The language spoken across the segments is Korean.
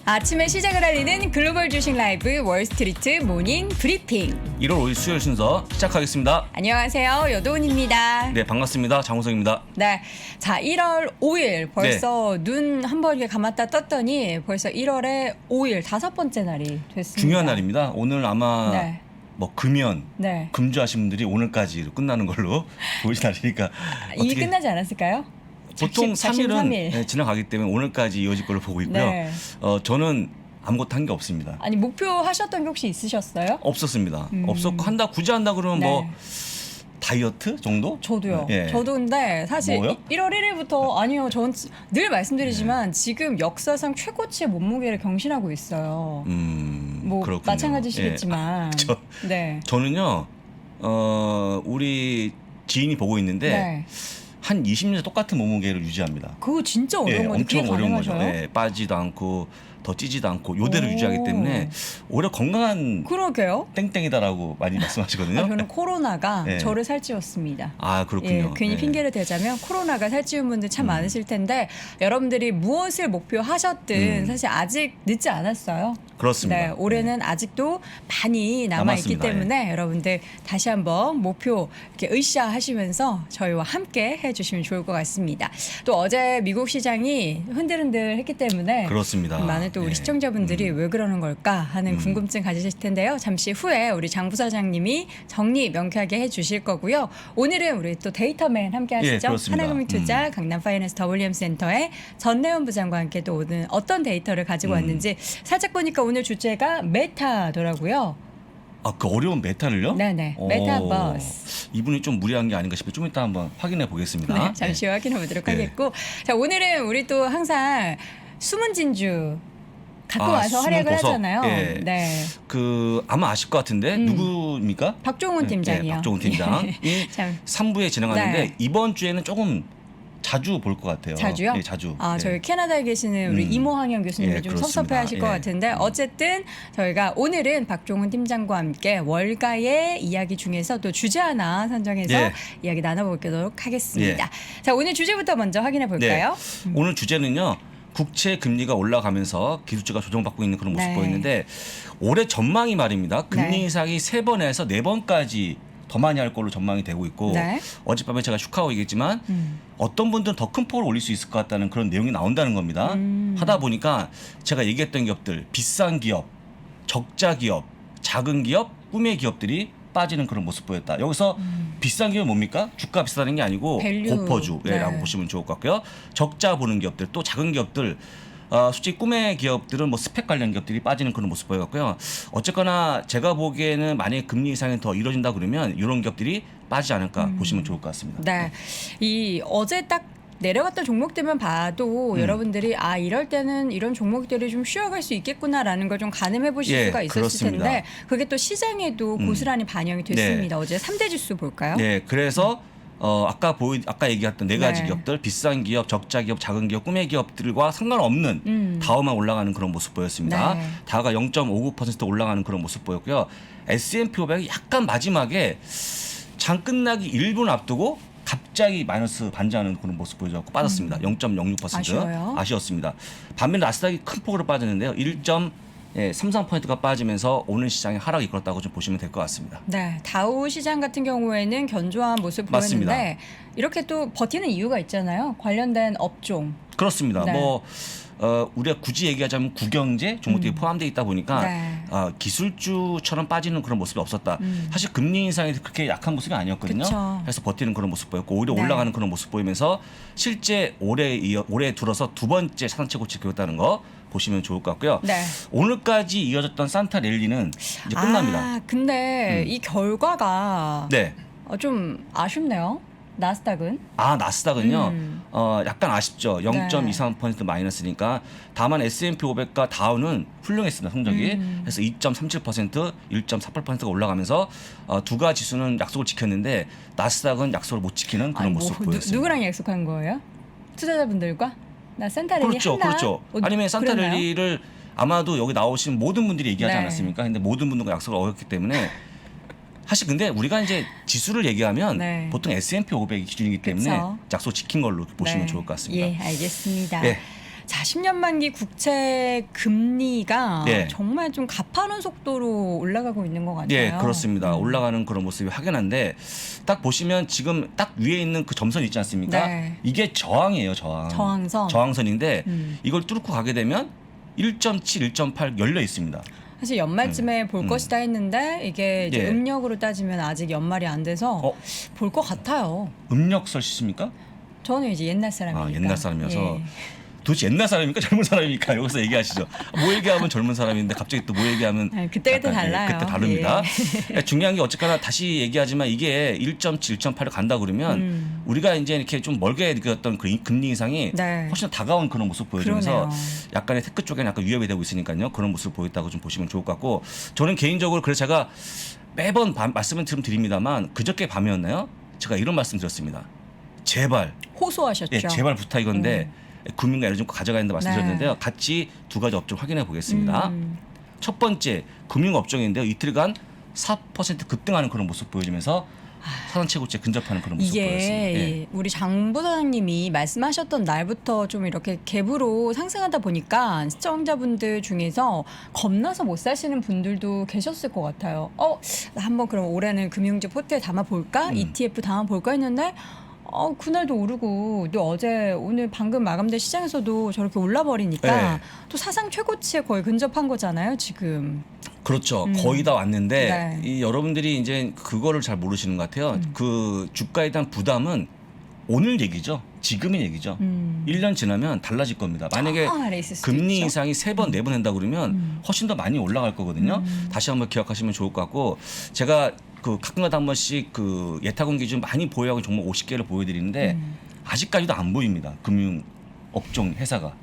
아침에 시작을 알리는 글로벌 주식 라이브 월스트리트 모닝 브리핑. 1월 5일 수요일 순서 시작하겠습니다. 안녕하세요. 여도은입니다. 네, 반갑습니다. 장우성입니다. 네. 자, 1월 5일 벌써 눈 한 번 이렇게 감았다 떴더니 벌써 1월에 5일 5번째 날이 됐습니다. 중요한 날입니다. 오늘 아마 네. 뭐 금연, 네. 금주하신 분들이 오늘까지 끝나는 걸로 보이신 날이니까 이미 끝나지 않았을까요? 보통 작심 3일은 3일. 지나가기 때문에 오늘까지 이어질 걸로 보고 있고요. 네. 저는 아무것도 한 게 없습니다. 아니 목표 하셨던 게 혹시 있으셨어요? 없었습니다. 없었고 굳이 한다 그러면 네. 뭐 다이어트 정도? 저도요. 예. 저도 근데 사실 뭐요? 1월 1일부터 아니요. 전 늘 말씀드리지만 지금 역사상 최고치의 몸무게를 경신하고 있어요. 뭐 그렇군요. 마찬가지시겠지만. 네. 저는요, 우리 지인이 보고 있는데 네. 한 20년 똑같은 몸무게를 유지합니다. 그거 진짜 어려운 건데 엄청 그게 어려운 거죠. 가능하셔요? 예, 빠지도 않고 더 찌지도 않고 요대로 오. 유지하기 때문에 오히려 건강한 그러게요. 땡땡이다라고 많이 말씀하시거든요. 저는 코로나가 네. 저를 살찌웠습니다. 아, 그렇군요. 예, 괜히 네. 핑계를 대자면 코로나가 살찌운 분들 참 많으실 텐데 여러분들이 무엇을 목표하셨든 사실 아직 늦지 않았어요. 그렇습니다. 네, 올해는 아직도 많이 남아있기 남았습니다. 때문에 여러분들 다시 한번 목표 이렇게 으쌰하시면서 저희와 함께 해주시면 좋을 것 같습니다. 또 어제 미국 시장이 흔들흔들 했기 때문에 그렇습니다. 많은 또 우리 네. 시청자분들이 왜 그러는 걸까 하는 궁금증 가지실 텐데요. 잠시 후에 우리 장 부사장님이 정리 명쾌하게 해주실 거고요. 오늘은 우리 또 데이터맨 함께 하시죠. 예, 그렇습니다. 하나금융투자 강남 파이낸스 WM 센터의 전내원 부장과 함께 또 오늘 어떤 데이터를 가지고 왔는지 살짝 보니까 오늘 주제가 메타더라고요. 아, 그 어려운 메타를요? 네네. 메타버스. 이분이 좀 무리한 게 아닌가 싶어요. 좀 이따 한번 확인해 보겠습니다. 네, 잠시 후에 확인해 보도록 네. 하겠고. 자, 오늘은 우리 또 항상 숨은 진주 갖고 와서 숨은 활약을 보석. 하잖아요. 예. 네. 그 아마 아실 것 같은데 누구입니까? 박종훈 팀장이요. 네, 박종훈 팀장이 참. 3부에 진행하는데 네. 이번 주에는 조금 자주 볼 것 같아요. 자주요? 네, 자주. 아, 네. 저희 캐나다에 계시는 우리 이모항영 교수님이 예, 좀 그렇습니다. 섭섭해하실 것 예. 같은데 어쨌든 저희가 오늘은 박종훈 팀장과 함께 월가의 이야기 중에서 또 주제 하나 선정해서 예. 이야기 나눠보도록 하겠습니다. 자, 오늘 주제부터 먼저 확인해 볼까요? 네. 오늘 주제는요. 국채 금리가 올라가면서 기술주가 조정받고 있는 그런 모습 네. 보이는데 올해 전망이 말입니다. 금리 네. 인상이 3번에서 4번까지 더 많이 할 걸로 전망이 되고 있고 네. 어젯밤에 제가 슈카고 얘기했지만 어떤 분들은 더 큰 폭을 올릴 수 있을 것 같다는 그런 내용이 나온다는 겁니다. 하다 보니까 제가 얘기했던 기업들 비싼 기업, 적자 기업, 작은 기업, 꿈의 기업들이 빠지는 그런 모습 보였다. 여기서 비싼 기업은 뭡니까? 주가 비싸다는 게 아니고 밸류. 고퍼주라고 네. 보시면 좋을 것 같고요. 적자 보는 기업들 또 작은 기업들 솔직히 꿈의 기업들은 뭐 스펙 관련 기업들이 빠지는 그런 모습 보였고요. 어쨌거나 제가 보기에는 만약에 금리 인상이 더 이뤄진다 그러면 이런 기업들이 빠지지 않을까 보시면 좋을 것 같습니다. 네. 이 어제 딱 내려갔던 종목들만 봐도 여러분들이 아 이럴 때는 이런 종목들이 좀 쉬어갈 수 있겠구나라는 걸 좀 가늠해 보실 예, 수가 있었을 그렇습니다. 텐데 그게 또 시장에도 고스란히 반영이 됐습니다. 어제 3대 지수 볼까요? 네, 그래서 아까 얘기했던 네 가지 네. 기업들 비싼 기업, 적자 기업, 작은 기업, 꿈의 기업들과 상관없는 다우만 올라가는 그런 모습 보였습니다. 네. 다우가 0.59% 올라가는 그런 모습 보였고요. S&P 500이 약간 마지막에 장 끝나기 1분 앞두고 갑자기 마이너스 반전하는 그런 모습 보여줘서 빠졌습니다. 0.06% 아쉬워요. 아쉬웠습니다. 반면 나스닥이 큰 폭으로 빠졌는데요. 1.33%가 빠지면서 오늘 시장의 하락이 이끌었다고 좀 보시면 될 것 같습니다. 네, 다우 시장 같은 경우에는 견조한 모습 맞습니다. 보였는데 이렇게 또 버티는 이유가 있잖아요. 관련된 업종. 그렇습니다. 네. 우리가 굳이 얘기하자면 구경제 종목들이 포함되어 있다 보니까 네. 기술주처럼 빠지는 그런 모습이 없었다. 사실 금리 인상이 그렇게 약한 모습이 아니었거든요. 그쵸. 그래서 버티는 그런 모습 보였고 오히려 네. 올라가는 그런 모습 보이면서 실제 올해 들어서 두 번째 차선 최고치 그렸다는 거 보시면 좋을 것 같고요. 네. 오늘까지 이어졌던 산타 랠리는 이제 끝납니다. 아, 근데 이 결과가 네. 좀 아쉽네요. 나스닥은. 나스닥은요. 약간 아쉽죠. 네. 0.23% 마이너스니까 다만 S&P 500과 다우는 훌륭했습니다. 성적이. 그래서 2.37%, 1.48%가 올라가면서 두 가지 지수는 약속을 지켰는데 나스닥은 약속을 못 지키는 그런 아니, 모습 보였습니다. 누구랑 약속한 거예요? 투자자분들과? 나 센터랠리 그렇죠. 하나? 그렇죠. 아니면 산타랠리를 아마도 여기 나오신 모든 분들이 얘기하지 네. 않았습니까? 근데 모든 분들과 약속을 어겼기 때문에 사실 근데 우리가 이제 지수를 얘기하면 네. 보통 S&P 500이 기준이기 때문에 그쵸. 약속 지킨 걸로 보시면 네. 좋을 것 같습니다. 예, 알겠습니다. 네. 자, 10년 만기 국채 금리가 네. 정말 좀 가파른 속도로 올라가고 있는 것 같아요. 네, 그렇습니다. 올라가는 그런 모습이 확연한데 딱 보시면 지금 딱 위에 있는 그 점선 있지 않습니까? 네. 이게 저항이에요, 저항. 저항선. 저항선인데 이걸 뚫고 가게 되면 1.7, 1.8 열려 있습니다. 사실 연말쯤에 볼 것이다 했는데 이게 이제 예. 음력으로 따지면 아직 연말이 안 돼서 볼 것 같아요. 음력 설시십니까? 저는 이제 옛날 사람이니까. 아, 옛날 사람이어서. 예. 도대체 옛날 사람입니까? 젊은 사람입니까? 여기서 얘기하시죠. 뭐 얘기하면 젊은 사람인데 갑자기 또 뭐 얘기하면 아니, 그때 달라요. 그때 다릅니다. 중요한 게 어쨌거나 다시 얘기하지만 이게 1.7, 1.8을 간다 그러면 우리가 이제 이렇게 좀 멀게 느꼈던 그 금리 인상이 네. 훨씬 더 다가온 그런 모습 보여주면서 그러네요. 약간의 테크 쪽에는 약간 위협이 되고 있으니까요. 그런 모습을 보였다고 좀 보시면 좋을 것 같고 저는 개인적으로 그래서 제가 매번 말씀을 드립니다만 그저께 밤이었나요? 제가 이런 말씀 드렸습니다. 제발 호소하셨죠. 예, 제발 부탁 이건데 금융과 에너지 좀 가져가야 된다 말씀드렸는데요. 네. 같이 두 가지 업종 확인해 보겠습니다. 첫 번째 금융업종인데요. 이틀간 4% 급등하는 그런 모습 보여주면서 사상 최고치에 근접하는 그런 모습 보였습니다. 예. 이게 우리 장 부사장님이 말씀하셨던 날부터 좀 이렇게 갭으로 상승하다 보니까 시청자분들 중에서 겁나서 못 사시는 분들도 계셨을 것 같아요. 나 한번 그럼 올해는 금융지 포트에 담아 볼까? ETF 담아 볼까 했는데 그날도 오르고 또 오늘 방금 마감된 시장에서도 저렇게 올라버리니까 네. 또 사상 최고치에 거의 근접한 거잖아요, 지금. 그렇죠. 거의 다 왔는데 네. 이 여러분들이 이제 그거를 잘 모르시는 것 같아요. 그 주가에 대한 부담은 오늘 얘기죠. 지금의 얘기죠. 1년 지나면 달라질 겁니다. 만약에 아래 있을 수도 금리 있죠. 인상이 3번, 4번 한다 그러면 훨씬 더 많이 올라갈 거거든요. 다시 한번 기억하시면 좋을 것 같고 제가 그 가끔가다 한 번씩 그 예타금 기준 많이 보유하고 종목 50개를 보여드리는데 아직까지도 안 보입니다. 금융 업종 회사가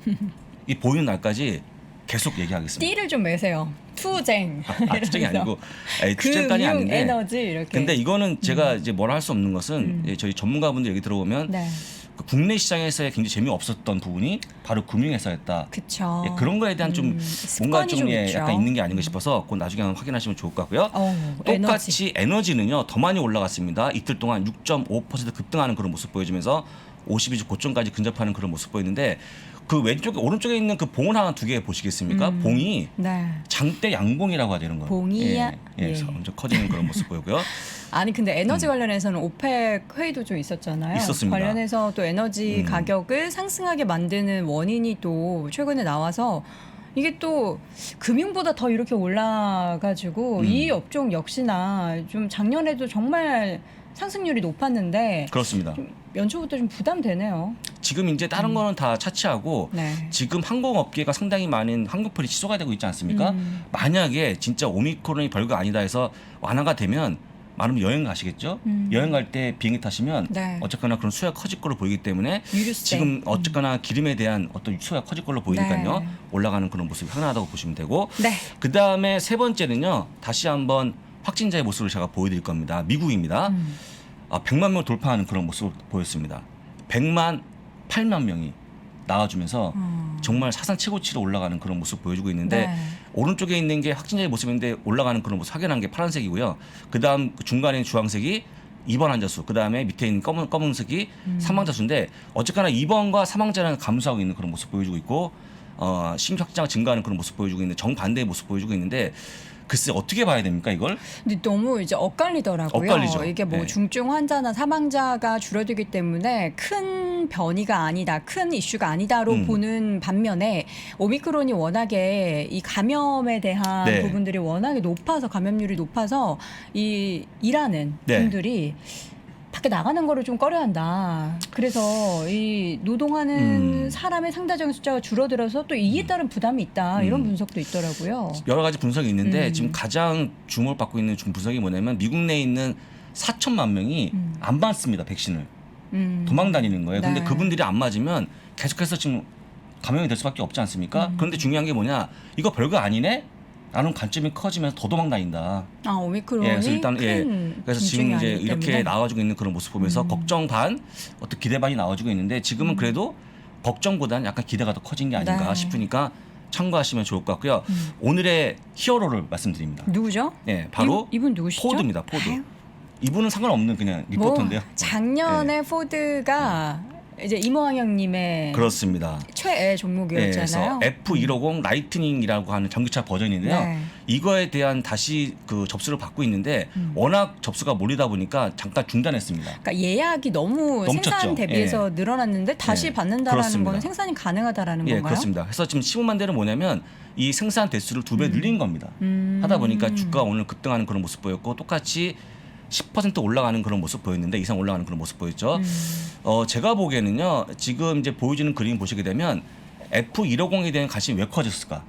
이 보이는 날까지 계속 얘기하겠습니다. 띠를 좀 매세요. 투쟁. 투쟁이 이러면서. 아니고 투쟁까지 금융 아닌데. 에너지 이렇게. 근데 이거는 제가 이제 뭐라 할 수 없는 것은 예, 저희 전문가분들 얘기 들어보면 네. 그 국내 시장에서의 굉장히 재미없었던 부분이 바로 금융회사였다. 그쵸. 예, 그런 거에 대한 좀 뭔가 습관이 좀 좀 예, 있죠. 약간 있는 게 아닌가 싶어서 그건 나중에 한번 확인하시면 좋을 것 같고요. 에너지. 똑같이 에너지는요 더 많이 올라갔습니다. 이틀 동안 6.5% 급등하는 그런 모습 보여주면서 52주 고점까지 근접하는 그런 모습 보이는데 그 왼쪽에 오른쪽에 있는 그 봉을 하나 두 개 보시겠습니까? 봉이 네. 장대 양봉이라고 하죠 이런 거. 봉이야? 예, 예. 점점 커지는 그런 모습 보이고요. 아니 근데 에너지 관련해서는 오펙 회의도 좀 있었잖아요. 있었습니다. 관련해서 또 에너지 가격을 상승하게 만드는 원인이 또 최근에 나와서 이게 또 금융보다 더 이렇게 올라가지고 이 업종 역시나 좀 작년에도 정말 상승률이 높았는데 그렇습니다. 좀 연초부터 좀 부담되네요. 지금 이제 다른 거는 다 차치하고 네. 지금 항공업계가 상당히 많은 항공편이 취소가 되고 있지 않습니까? 만약에 진짜 오미크론이 별거 아니다 해서 완화가 되면 많으면 여행 가시겠죠? 여행 갈 때 비행기 타시면 네. 어쨌거나 그런 수요가 커질 걸로 보이기 때문에 유류세. 지금 어쨌거나 기름에 대한 어떤 수요가 커질 걸로 보이니까요. 네. 올라가는 그런 모습이 확연하다고 보시면 되고 네. 그다음에 세 번째는요. 다시 한번 확진자의 모습을 제가 보여드릴 겁니다. 미국입니다. 100만 명 돌파하는 그런 모습을 보였습니다. 100만 8만 명이 나와주면서 정말 사상 최고치로 올라가는 그런 모습 보여주고 있는데 네. 오른쪽에 있는 게 확진자의 모습인데 올라가는 그런 모습 확연한 게 파란색이고요. 그다음 중간에 있는 주황색이 입원 환자 수, 그다음에 밑에 있는 검은색이 사망자 수인데 어쨌거나 입원과 사망자는 감소하고 있는 그런 모습 보여주고 있고 신규 확진자가 증가하는 그런 모습 보여주고 있는데 정반대의 모습 보여주고 있는데 글쎄 어떻게 봐야 됩니까 이걸? 근데 너무 이제 엇갈리더라고요. 엇갈리죠. 이게 뭐 네. 중증 환자나 사망자가 줄어들기 때문에 큰 변이가 아니다, 큰 이슈가 아니다로 보는 반면에 오미크론이 워낙에 이 감염에 대한 네. 부분들이 워낙에 높아서 감염률이 높아서 이 일하는 네. 분들이 밖에 나가는 거를 좀 꺼려한다. 그래서 이 노동하는 사람의 상대적인 숫자가 줄어들어서 또 이에 따른 부담이 있다. 이런 분석도 있더라고요. 여러 가지 분석이 있는데 지금 가장 주목을 받고 있는 분석이 뭐냐면 미국 내에 있는 4천만 명이 안 맞습니다 백신을 도망 다니는 거예요. 근데 네. 그분들이 안 맞으면 계속해서 지금 감염이 될 수밖에 없지 않습니까? 그런데 중요한 게 뭐냐 이거 별거 아니네? 라는 관점이 커지면서 더 도망 다닌다. 아 오미크론이 그래서 일단 큰 그래서 지금 중증이 이제 아니기 이렇게 때문에. 나와주고 있는 그런 모습 보면서 걱정 반, 어떤 기대 반이 나와주고 있는데 지금은 그래도 걱정보다는 약간 기대가 더 커진 게 아닌가 네. 싶으니까 참고하시면 좋을 것 같고요. 오늘의 히어로를 말씀드립니다. 누구죠? 예, 바로 이분 누구시죠? 포드입니다. 포드. 아유, 이분은 상관없는 그냥 뭐 리포터인데요. 작년에 네. 포드가 이제 임호왕영님의 그렇습니다. 최애 종목이었잖아요. 그래서 F150 라이트닝이라고 하는 전기차 버전인데요. 네. 이거에 대한 다시 그 접수를 받고 있는데 워낙 접수가 몰리다 보니까 잠깐 중단했습니다. 그러니까 예약이 너무 넘쳤죠. 생산 대비해서 늘어났는데 다시 예. 받는다라는 그렇습니다. 건 생산이 가능하다라는 예, 건가요? 그렇습니다. 그래서 지금 15만 대는 뭐냐면 이 생산 대수를 2배 늘린 겁니다. 하다 보니까 주가가 오늘 급등하는 그런 모습 보였고 똑같이 10% 올라가는 그런 모습 보였는데 이상 올라가는 그런 모습 보였죠. 제가 보기에는요. 지금 이제 보여주는 그림 보시게 되면 F150에 대한 관심이 왜 커졌을까?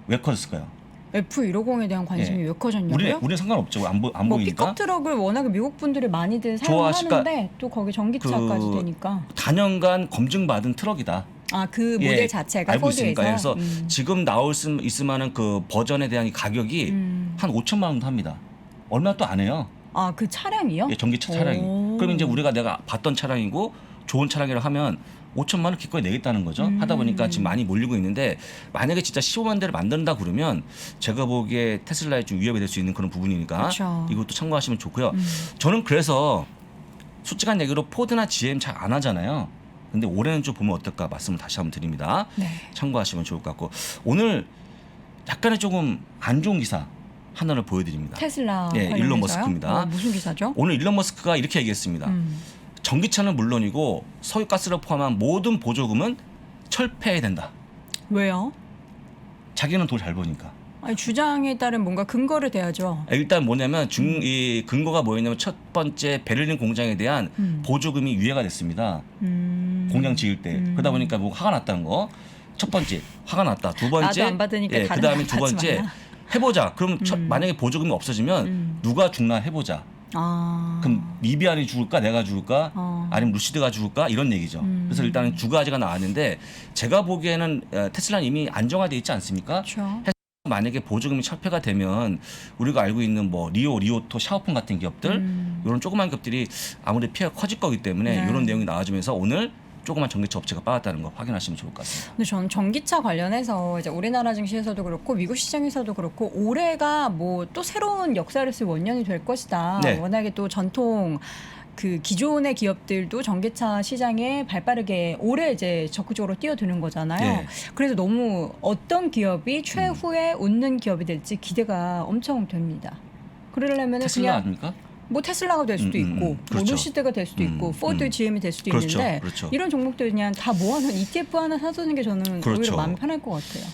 왜 커졌을까요? F150에 대한 관심이 예. 왜 커졌냐고요? 우리는 상관없죠. 안 뭐 보이니까. 픽업 트럭을 워낙에 미국 분들이 많이들 좋아하실까? 사용하는데 또 거기 전기차까지 되니까 단연간 검증받은 트럭이다. 아 그 모델 자체가 알고 포드에서 있으니까 그래서 지금 나올 수 있을 만한 그 버전에 대한 이 가격이 한 5천만 원도 합니다. 얼마 또 안 해요. 아 그 차량이요? 예, 전기차 차량이. 오. 그럼 이제 내가 봤던 차량이고 좋은 차량이라 하면 5천만 원 기꺼이 내겠다는 거죠. 하다 보니까 지금 많이 몰리고 있는데 만약에 진짜 15만 대를 만든다 그러면 제가 보기에 테슬라에 좀 위협이 될 수 있는 그런 부분이니까 그쵸. 이것도 참고하시면 좋고요. 저는 그래서 솔직한 얘기로 포드나 GM 잘 안 하잖아요. 근데 올해는 좀 보면 어떨까 말씀을 다시 한번 드립니다. 네. 참고하시면 좋을 것 같고 오늘 약간의 조금 안 좋은 기사 하나를 보여드립니다. 테슬라 예, 관련해서요? 일론 머스크입니다. 무슨 기사죠? 오늘 일론 머스크가 이렇게 얘기했습니다. 전기차는 물론이고 석유가스를 포함한 모든 보조금은 철폐해야 된다. 왜요? 자기는 돈 잘 버니까. 아니, 주장에 따른 뭔가 근거를 대야죠. 일단 뭐냐면 이 근거가 뭐였냐면 첫 번째 베를린 공장에 대한 보조금이 유예가 됐습니다. 공장 지을 때. 그러다 보니까 뭐 화가 났다는 거. 첫 번째 화가 났다. 두 번째 나도 안 받으니까 다른 그다음에 사람 두 번째 받지 마라. 해보자. 그럼 만약에 보조금이 없어지면 누가 죽나 해보자. 아. 그럼 리비안이 죽을까 내가 죽을까 아니면 루시드가 죽을까 이런 얘기죠. 그래서 일단은 두 가지가 나왔는데 제가 보기에는 테슬라는 이미 안정화돼 있지 않습니까? 그렇죠. 만약에 보조금이 철폐가 되면 우리가 알고 있는 뭐 리오토, 샤오펑 같은 기업들 이런 조그만 기업들이 아무래도 피해가 커질 거기 때문에 네. 이런 내용이 나와주면서 오늘 조그만 전기차 업체가 빠졌다는 거 확인하시면 좋을 것 같습니다. 근데 저는 전기차 관련해서 이제 우리나라 증시에서도 그렇고 미국 시장에서도 그렇고 올해가 뭐 또 새로운 역사를 쓸 원년이 될 것이다. 네. 워낙에 또 전통 그 기존의 기업들도 전기차 시장에 발빠르게 올해 이제 적극적으로 뛰어드는 거잖아요. 네. 그래서 너무 어떤 기업이 최후에 웃는 기업이 될지 기대가 엄청 됩니다. 그러려면 테슬라 그냥 아닙니까? 뭐 테슬라가 될 수도 있고 뭐 그렇죠. 루시드가 될 수도 있고 포드, GM이 될 수도 그렇죠. 있는데 그렇죠. 이런 종목들 그냥 다 모아놓은 ETF 하나 사두는 게 저는 그렇죠. 오히려 마음이 편할 것 같아요.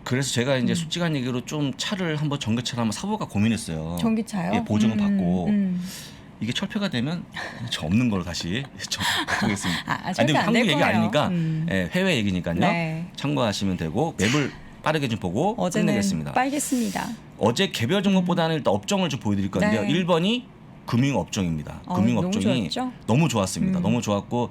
그래서 제가 이제 솔직한 얘기로 좀 차를 한번 전기차를 한번 사볼까 고민했어요. 전기차요? 예, 보조금 받고 이게 철폐가 되면 저 없는 걸로 다시 좀 보겠습니다. 철폐 안 한국 될 얘기 거예요. 아니니까 예, 해외 얘기니까요. 네. 참고하시면 되고 맵을 빠르게 좀 보고 어제는 끝내겠습니다. 빨겠습니다. 어제 개별 종목보다는 일단 업종을 좀 보여드릴 건데요. 네. 1번이 금융업종입니다. 너무 금융업종이 좋았죠? 너무 좋았습니다. 너무 좋았고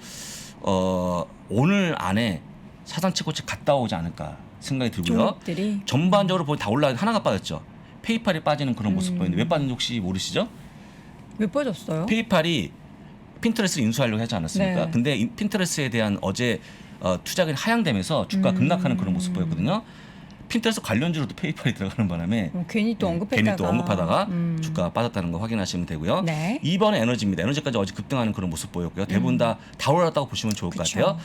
오늘 안에 사상 최고치 갔다 오지 않을까 생각이 들고요. 종목들이 전반적으로 보면 다 올라가 하나가 빠졌죠. 페이팔이 빠지는 그런 모습 보이는데 왜 빠진지 혹시 모르시죠? 왜 빠졌어요? 페이팔이 핀터레스트를 인수하려고 하지 않았습니까? 네. 근데 핀터레스트에 대한 어제 투자가 하향되면서 주가 급락하는 그런 모습 보였거든요. 핀터레스트 관련주로도 페이팔이 들어가는 바람에 괜히 또 언급했다가 괜히 또 언급하다가 주가가 빠졌다는 거 확인하시면 되고요. 네. 2번은 에너지입니다. 에너지까지 어제 급등하는 그런 모습 보였고요. 대부분 다 올랐다고 보시면 좋을 것 그쵸. 같아요.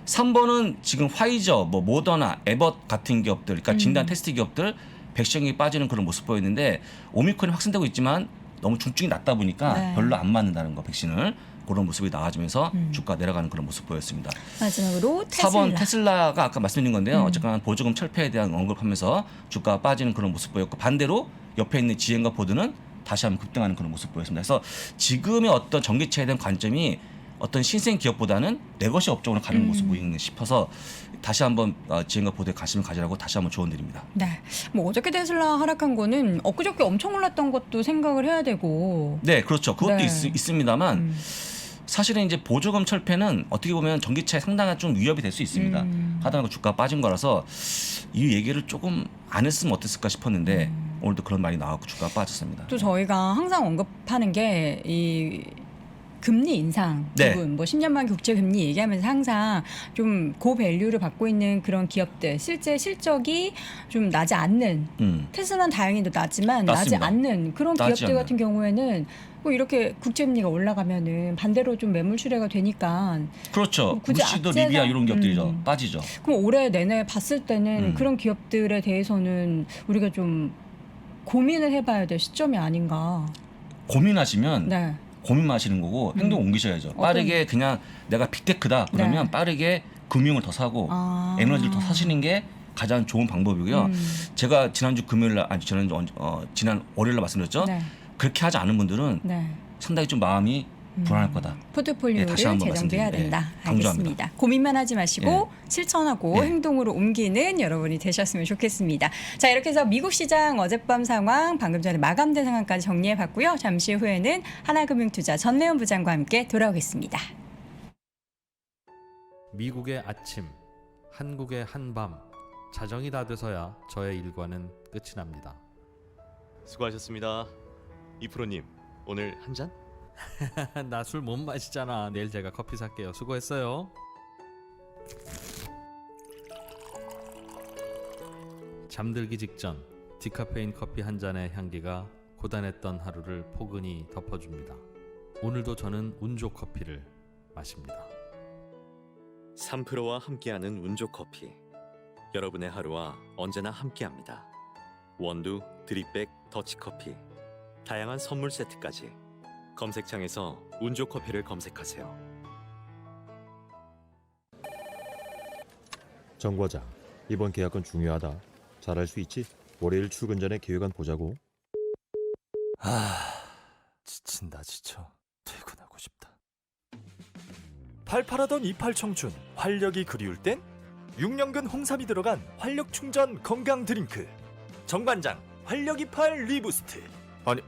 3번은 지금 화이저, 뭐 모더나, 에벗 같은 기업들, 그러니까 진단 테스트 기업들 백신이 빠지는 그런 모습 보였는데 오미크론이 확산되고 있지만 너무 중증이 낮다 보니까 네. 별로 안 맞는다는 거 백신을 그런 모습이 나와주면서 주가 내려가는 그런 모습 보였습니다. 마지막으로 테슬라. 4번 테슬라가 아까 말씀드린 건데요. 어쨌거나 보조금 철폐에 대한 언급하면서 주가가 빠지는 그런 모습 보였고 반대로 옆에 있는 GM과 포드는 다시 한번 급등하는 그런 모습 보였습니다. 그래서 지금의 어떤 전기차에 대한 관점이 어떤 신생 기업보다는 내 것이 업종으로 가는 모습 보이는 싶어서 다시 한번 GM과 포드에 관심을 가지라고 다시 한번 조언드립니다. 네. 뭐 어저께 테슬라 하락한 거는 엊그저께 엄청 올랐던 것도 생각을 해야 되고. 네, 그렇죠. 그것도 네. 있습니다만 사실은 이제 보조금 철폐는 어떻게 보면 전기차에 상당한 좀 위협이 될 수 있습니다. 하다가 주가 빠진 거라서 이 얘기를 조금 안 했으면 어땠을까 싶었는데 오늘도 그런 말이 나왔고 주가가 빠졌습니다. 또 저희가 항상 언급하는 게 이 금리 인상 네. 부분, 뭐 10년만 국제 금리 얘기하면서 항상 좀 고밸류를 받고 있는 그런 기업들, 실제 실적이 좀 나지 않는, 테슬라는 다행히도 낮지만 나지 낮습니다. 않는 그런 나지 기업들 않는. 같은 경우에는 뭐 이렇게 국제금리가 올라가면은 반대로 좀 매물 출회가 되니까 그렇죠. 굳이 무시도 악재가- 리비아 이런 기업들이죠. 빠지죠. 그럼 올해 내내 봤을 때는 음. 그런 기업들에 대해서는 우리가 좀 고민을 해봐야 될 시점이 아닌가. 고민하시면 네. 고민만 하시는 거고 행동 옮기셔야죠. 빠르게 그냥 내가 빅테크다 그러면 네. 빠르게 금융을 더 사고 아. 에너지를 더 사시는 게 가장 좋은 방법이고요. 제가 지난주 금요일 날 아니 지난 월요일 날 말씀드렸죠. 네. 그렇게 하지 않은 분들은 네. 상당히 좀 마음이 불안할 거다. 포트폴리오를 다시 한번 재정비해야 말씀드립니다. 된다. 강조합니다. 알겠습니다. 고민만 하지 마시고 실천하고 예. 행동으로 옮기는 여러분이 되셨으면 좋겠습니다. 자, 이렇게 해서 미국 시장 어젯밤 상황, 방금 전에 마감된 상황까지 정리해봤고요. 잠시 후에는 하나금융투자 전래원 부장과 함께 돌아오겠습니다. 미국의 아침, 한국의 한밤, 자정이 다 돼서야 저의 일과는 끝이 납니다. 수고하셨습니다. 이프로님, 오늘 한 잔? 나 술 못 마시잖아. 내일 제가 커피 살게요. 수고했어요. 잠들기 직전 디카페인 커피 한 잔의 향기가 고단했던 하루를 포근히 덮어줍니다. 오늘도 저는 운조 커피를 마십니다. 3프로와 함께하는 운조커피. 여러분의 하루와 언제나 함께합니다. 원두, 드립백, 더치커피, 다양한 선물 세트까지 검색창에서 운조커피를 검색하세요. 정 과장, 이번 계약건 중요하다. 잘할 수 있지? 월요일 출근 전에 계획안 보자고. 지친다 지쳐. 퇴근하고 싶다. 팔팔하던 이팔 청춘, 활력이 그리울 땐 6년근 홍삼이 들어간 활력 충전 건강 드링크 정관장 활력 이팔 리부스트. 아니,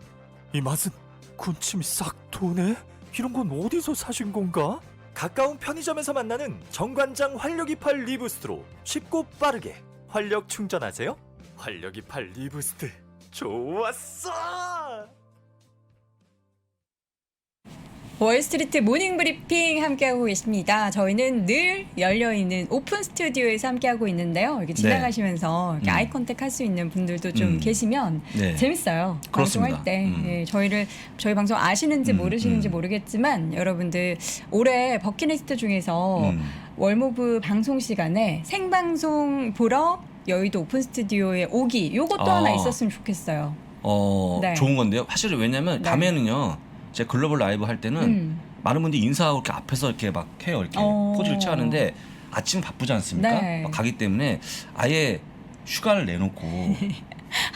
이 맛은 군침이 싹 도네? 이런 건 어디서 사신 건가? 가까운 편의점에서 만나는 정관장 활력 이팔 리부스트로 쉽고 빠르게 활력 충전하세요. 활력 이팔 리부스트 좋았어. 월스트리트 모닝 브리핑 함께하고 계십니다. 저희는 늘 열려있는 오픈 스튜디오에서 함께하고 있는데요. 이렇게 지나가시면서 이렇게 아이 컨택 할 수 있는 분들도 좀 계시면 네. 재밌어요. 그렇습니다. 방송할 때. 예, 저희 방송 아시는지 모르시는지 모르겠지만 여러분들 올해 버킷리스트 중에서 월모브 방송 시간에 생방송 보러 여의도 오픈 스튜디오에 오기 요것도 하나 있었으면 좋겠어요. 네. 좋은 건데요. 사실은 왜냐면 네. 밤에는요. 제가 글로벌 라이브 할 때는 많은 분들이 인사하고 이렇게 앞에서 이렇게 막 해요. 이렇게 포즈를 취하는데 아침 바쁘지 않습니까? 네. 막 가기 때문에 아예 휴가를 내놓고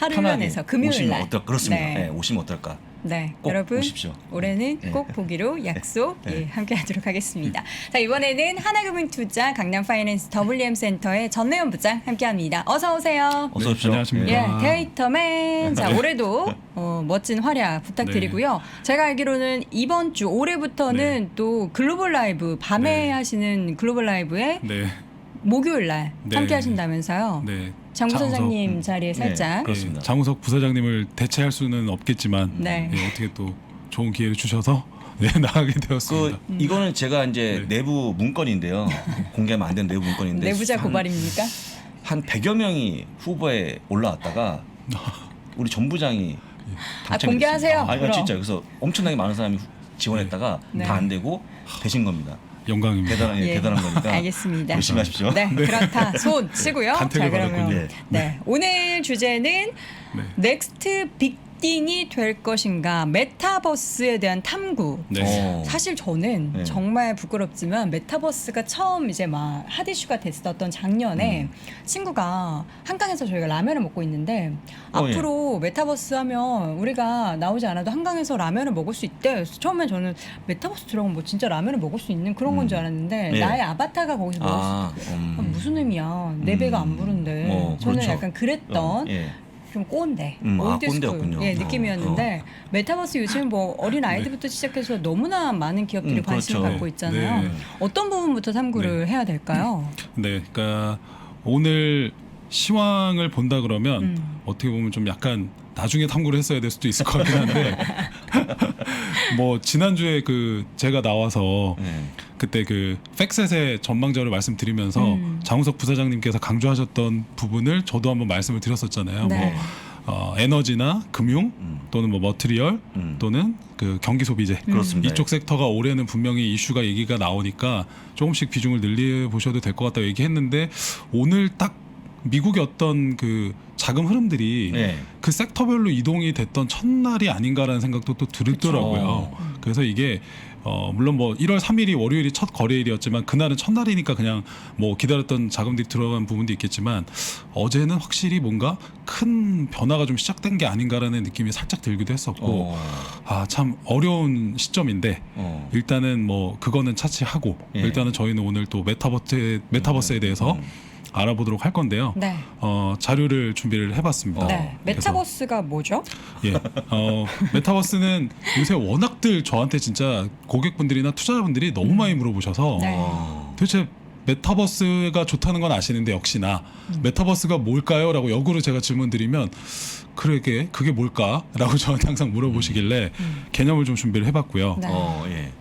하루를 편하게 내서 금요일 오시면 날. 어떨 그렇습니다. 네. 네, 오시면 어떨까? 네, 꼭 여러분 오십시오. 올해는 네. 꼭 보기로 약속 네. 예, 함께하도록 하겠습니다. 자, 이번에는 하나금융투자 강남파이낸스 WM센터의 전래원 부장 함께합니다. 어서 오세요. 어서 오십시오. 안녕하십니까. 예, 데이터맨. 자, 올해도 멋진 활약 부탁드리고요. 제가 알기로는 이번 주 올해부터는 또 글로벌 라이브 밤에 네. 하시는 글로벌 라이브에 네, 목요일 날 네. 함께 하신다면서요. 네. 장 부사장님 장우석, 자리에 살짝. 그렇습니다. 예, 장우석 부사장님을 대체할 수는 없겠지만 네. 예, 어떻게 또 좋은 기회를 주셔서 네, 나가게 되었습니다. 이거는 제가 이제 내부 문건인데요. 공개하면 안 되는 내부 문건인데 내부자 고발입니까? 한 100여 명이 후보에 올라왔다가 우리 전 부장이 당첨이 공개하세요, 됐습니다. 아니 그럼. 진짜 그래서 엄청나게 많은 사람이 지원했다가 네. 다 안 되고 되신 겁니다. 영광입니다. 예. 대단한 거니까 알겠습니다. 열심히 하십시오. 네, 그렇다. 손 치고요. 간택을 받았군요. 네. 네. 오늘 주제는 네. 넥스트 빅딩이 될 것인가, 메타버스에 대한 탐구. 네. 사실 저는 네. 정말 부끄럽지만 메타버스가 처음 이제 막 핫 이슈가 됐었던 작년에 친구가 한강에서 저희가 라면을 먹고 있는데 앞으로 메타버스 하면 우리가 나오지 않아도 한강에서 라면을 먹을 수 있대. 그래서 처음에 저는 메타버스 들어가면 뭐 진짜 라면을 먹을 수 있는 그런 건 줄 알았는데 네. 나의 아바타가 거기서 먹을 수 있대. 무슨 의미야? 내 배가 안 부른데. 저는 그렇죠. 약간 그랬던 예. 좀 꼰대, 아, 올드스쿨 꼰대였군요. 예, 느낌이었는데 메타버스 요즘 뭐 어린 아이들부터 시작해서 너무나 많은 기업들이 관심을 그렇죠. 갖고 있잖아요. 네. 어떤 부분부터 탐구를 해야 될까요? 네, 그러니까 오늘 시황을 본다 그러면 어떻게 보면 좀 약간 나중에 탐구를 했어야 될 수도 있을 것 같긴 한데 뭐 지난주에 그 제가 나와서 네. 그때 그 팩셋의 전망자를 말씀드리면서 장우석 부사장님께서 강조하셨던 부분을 저도 한번 말씀을 드렸었잖아요. 네. 뭐 에너지나 금융 또는 뭐 머티리얼 또는 그 경기 소비재 그렇습니다. 이쪽 섹터가 올해는 분명히 이슈가 얘기가 나오니까 조금씩 비중을 늘려 보셔도 될 것 같다고 얘기했는데 오늘 딱 미국의 어떤 그 자금 흐름들이 네. 그 섹터별로 이동이 됐던 첫날이 아닌가라는 생각도 또 들더라고요. 그래서 이게 물론 뭐 1월 3일이 월요일이 첫 거래일이었지만 그날은 첫날이니까 그냥 뭐 기다렸던 자금들이 들어간 부분도 있겠지만 어제는 확실히 뭔가 큰 변화가 좀 시작된 게 아닌가라는 느낌이 살짝 들기도 했었고 아 참 어려운 시점인데 일단은 뭐 그거는 차치하고 예. 일단은 저희는 오늘 또 메타버스에 대해서 알아보도록 할 건데요. 네. 자료를 준비를 해봤습니다. 네. 그래서 메타버스가 뭐죠? 예, 메타버스는 요새 워낙들 저한테 진짜 고객분들이나 투자자분들이 너무 많이 물어보셔서 네. 도대체 메타버스가 좋다는 건 아시는데 역시나 메타버스가 뭘까요? 라고 역으로 제가 질문드리면 그게 뭘까?라고 저한테 항상 물어보시길래 개념을 좀 준비를 해봤고요. 네. 예.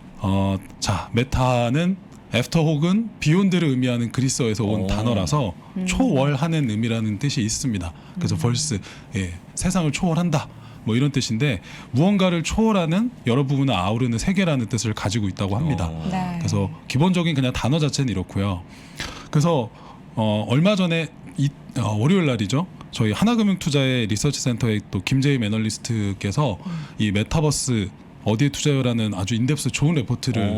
자, 메타는 애프터 혹은 비욘드를 의미하는 그리스어에서 온 단어라서 초월하는 의미라는 뜻이 있습니다. 그래서 벌스, 예, 세상을 초월한다. 뭐 이런 뜻인데 무언가를 초월하는 여러 부분을 아우르는 세계라는 뜻을 가지고 있다고 합니다. 네. 그래서 기본적인 그냥 단어 자체는 이렇고요. 그래서 얼마 전에 월요일 날이죠. 저희 하나금융투자의 리서치 센터의 또 김재임 애널리스트께서 이 메타버스 어디에 투자요라는 아주 인덱스 좋은 레포트를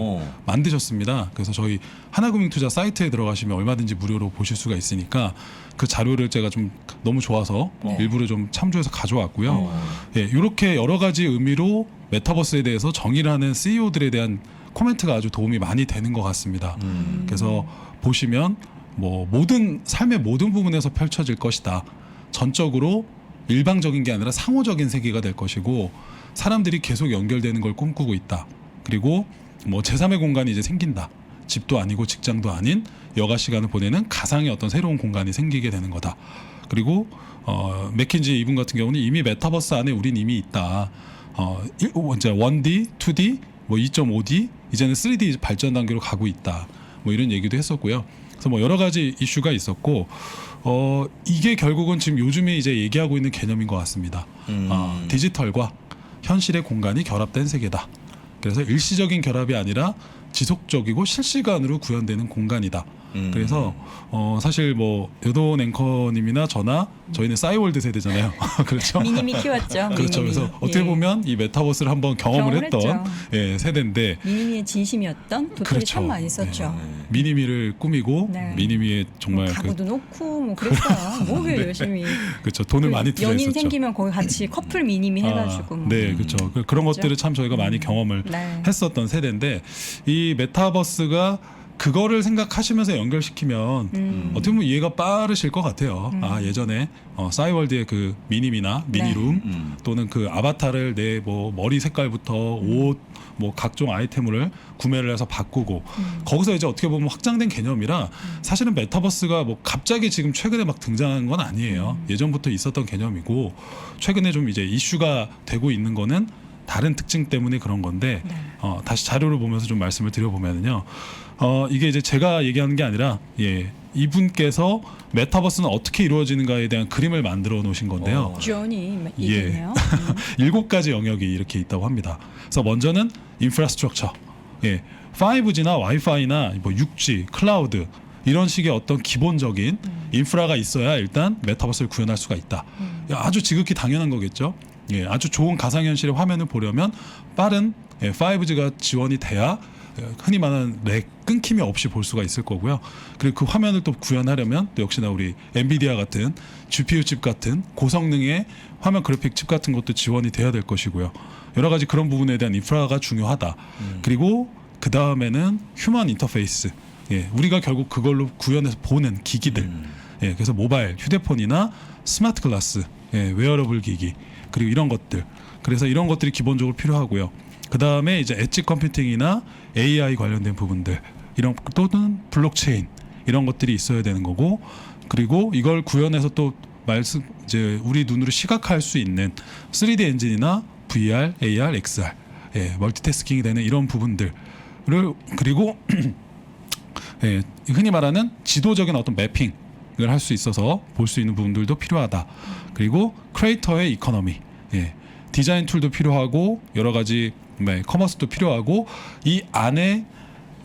만드셨습니다. 그래서 저희 하나금융투자 사이트에 들어가시면 얼마든지 무료로 보실 수가 있으니까 그 자료를 제가 좀 너무 좋아서 일부러 좀 참조해서 가져왔고요. 예, 이렇게 여러 가지 의미로 메타버스에 대해서 정의를 하는 CEO들에 대한 코멘트가 아주 도움이 많이 되는 것 같습니다. 그래서 보시면 뭐 삶의 모든 부분에서 펼쳐질 것이다. 전적으로 일방적인 게 아니라 상호적인 세계가 될 것이고 사람들이 계속 연결되는 걸 꿈꾸고 있다. 그리고 뭐 제3의 공간이 이제 생긴다. 집도 아니고 직장도 아닌 여가 시간을 보내는 가상의 어떤 새로운 공간이 생기게 되는 거다. 그리고 맥킨지 이분 같은 경우는 이미 메타버스 안에 우린 이미 있다. 이제 1D, 2D, 뭐 2.5D, 이제는 3D 발전 단계로 가고 있다. 뭐 이런 얘기도 했었고요. 그래서 뭐 여러 가지 이슈가 있었고 이게 결국은 지금 요즘에 이제 얘기하고 있는 개념인 것 같습니다. 디지털과 현실의 공간이 결합된 세계다. 그래서 일시적인 결합이 아니라 지속적이고 실시간으로 구현되는 공간이다. 그래서 사실 뭐 여돈 앵커님이나 저나 저희는 싸이월드 세대잖아요. 그렇죠. 미니미 키웠죠. 그렇죠. 미니미. 그래서 어떻게 예. 보면 이 메타버스를 한번 경험을 했던 경험을 예, 세대인데 미니미의 진심이었던 도토리 그렇죠. 참 많이 썼죠. 미니미를 꾸미고 네. 미니미의 정말 가구도 놓고 뭐 그랬어요. 뭐그 열심히. 그렇죠. 돈을 많이 연인 투자했었죠. 생기면 거기 같이 커플 미니미 해가지고. 뭐. 네, 그렇죠. 그런 것들을 참 저희가 많이 경험을 네. 했었던 세대인데 이 메타버스가 그거를 생각하시면서 연결시키면 어떻게 보면 이해가 빠르실 것 같아요. 아 예전에 싸이월드의 그 미니미나 미니룸 또는 그 아바타를 내 뭐 머리 색깔부터 옷 뭐 각종 아이템을 구매를 해서 바꾸고 거기서 이제 어떻게 보면 확장된 개념이라 사실은 메타버스가 뭐 갑자기 지금 최근에 막 등장한 건 아니에요. 예전부터 있었던 개념이고 최근에 좀 이제 이슈가 되고 있는 거는 다른 특징 때문에 그런 건데 다시 자료를 보면서 좀 말씀을 드려보면요. 이게 이제 제가 얘기하는 게 아니라 이분께서 메타버스는 어떻게 이루어지는가에 대한 그림을 만들어 놓으신 건데요. 주연이 얘기네요. 7가지 영역이 이렇게 있다고 합니다. 그래서 먼저는 인프라스트럭처. 5G나 와이파이나 뭐 6G, 클라우드 이런 식의 어떤 기본적인 인프라가 있어야 일단 메타버스를 구현할 수가 있다. 아주 지극히 당연한 거겠죠. 아주 좋은 가상현실의 화면을 보려면 빠른 5G가 지원이 돼야 흔히 말하는 렉 끊김이 없이 볼 수가 있을 거고요. 그리고 그 화면을 또 구현하려면 또 역시나 우리 엔비디아 같은 GPU 칩 같은 고성능의 화면 그래픽 칩 같은 것도 지원이 돼야 될 것이고요. 여러 가지 그런 부분에 대한 인프라가 중요하다. 그리고 그 다음에는 휴먼 인터페이스. 우리가 결국 그걸로 구현해서 보는 기기들. 그래서 모바일, 휴대폰이나 스마트 글라스, 웨어러블 기기 그리고 이런 것들. 그래서 이런 것들이 기본적으로 필요하고요. 그 다음에 이제 엣지 컴퓨팅이나 AI 관련된 부분들 이런 또는 블록체인 이런 것들이 있어야 되는 거고 그리고 이걸 구현해서 또 이제 우리 눈으로 시각화할 수 있는 3D 엔진이나 VR, AR, XR, 예, 멀티태스킹이 되는 이런 부분들을 그리고 예, 흔히 말하는 지도적인 어떤 매핑을 할 수 있어서 볼 수 있는 부분들도 필요하다. 그리고 크리에이터의 이코노미, 예, 디자인 툴도 필요하고 여러 가지 커머스도 필요하고 이 안에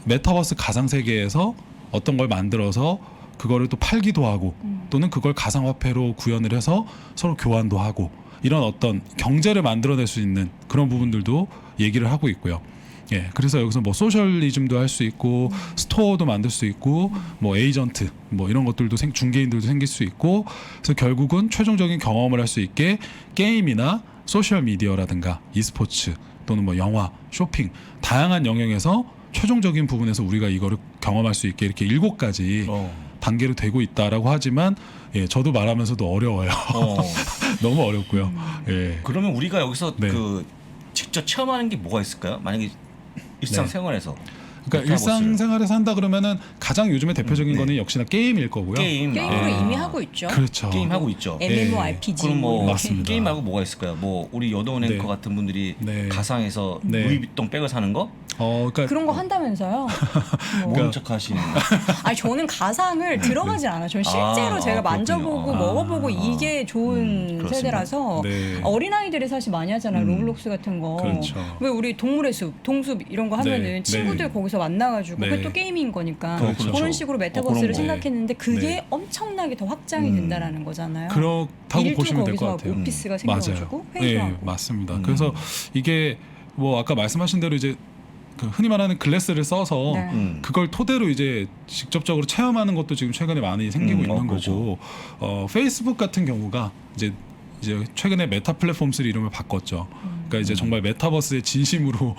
메타버스 가상 세계에서 어떤 걸 만들어서 그거를 또 팔기도 하고 또는 그걸 가상화폐로 구현을 해서 서로 교환도 하고 이런 어떤 경제를 만들어낼 수 있는 그런 부분들도 얘기를 하고 있고요. 예, 그래서 여기서 뭐 소셜리즘도 할 수 있고 스토어도 만들 수 있고 뭐 에이전트 뭐 이런 것들도 중개인들도 생길 수 있고 그래서 결국은 최종적인 경험을 할 수 있게 게임이나 소셜 미디어라든가 e스포츠 또는 뭐 영화, 쇼핑 다양한 영역에서 최종적인 부분에서 우리가 이거를 경험할 수 있게 이렇게 7가지 단계로 되고 있다라고 하지만 예, 저도 말하면서도 어려워요. 너무 어렵고요. 예. 그러면 우리가 여기서 네. 그 직접 체험하는 게 뭐가 있을까요? 만약에 일상생활에서 그러니까 메타버스를. 일상생활에서 한다 그러면은 가장 요즘에 대표적인 거는 역시나 게임일 거고요. 게임으로 아. 이미 하고 있죠. 그렇죠. 게임 하고 있죠. MMORPG. 그럼 뭐 맞습니다. 게임 말고 뭐가 있을까요? 뭐 우리 여도은 앵커 네. 같은 분들이 네. 가상에서 네. 루이비통 백을 사는 거? 그러니까 그런 거 한다면서요? 뭐. 모른 척 하시는. 아니 저는 가상을 들어가진 않아요. 저는 실제로 아, 제가 그렇군요. 만져보고 아. 먹어보고 이게 좋은 그렇습니다. 세대라서 네. 어린아이들이 사실 많이 하잖아요. 로블록스 같은 거. 그렇죠. 왜 우리 동물의 숲, 동숲 이런 거 하면은 네. 친구들 네. 거기서 만나가지고 네. 그게 또 게임인 거니까 그렇죠. 그런 식으로 메타버스를 그런 거. 생각했는데 그게 네. 엄청나게 더 확장이 된다라는 거잖아요. 그렇다고 일도 보시면 될 거기서 것 하고 같아요. 오피스가 맞아요. 생겨가지고 회의도 네, 하고. 맞습니다. 그래서 이게 뭐 아까 말씀하신 대로 이제 그 흔히 말하는 글래스를 써서 네. 그걸 토대로 이제 직접적으로 체험하는 것도 지금 최근에 많이 생기고 있는 거고 페이스북 같은 경우가 이제 최근에 메타 플랫폼 3 이름을 바꿨죠. 그러니까 이제 정말 메타버스의 진심으로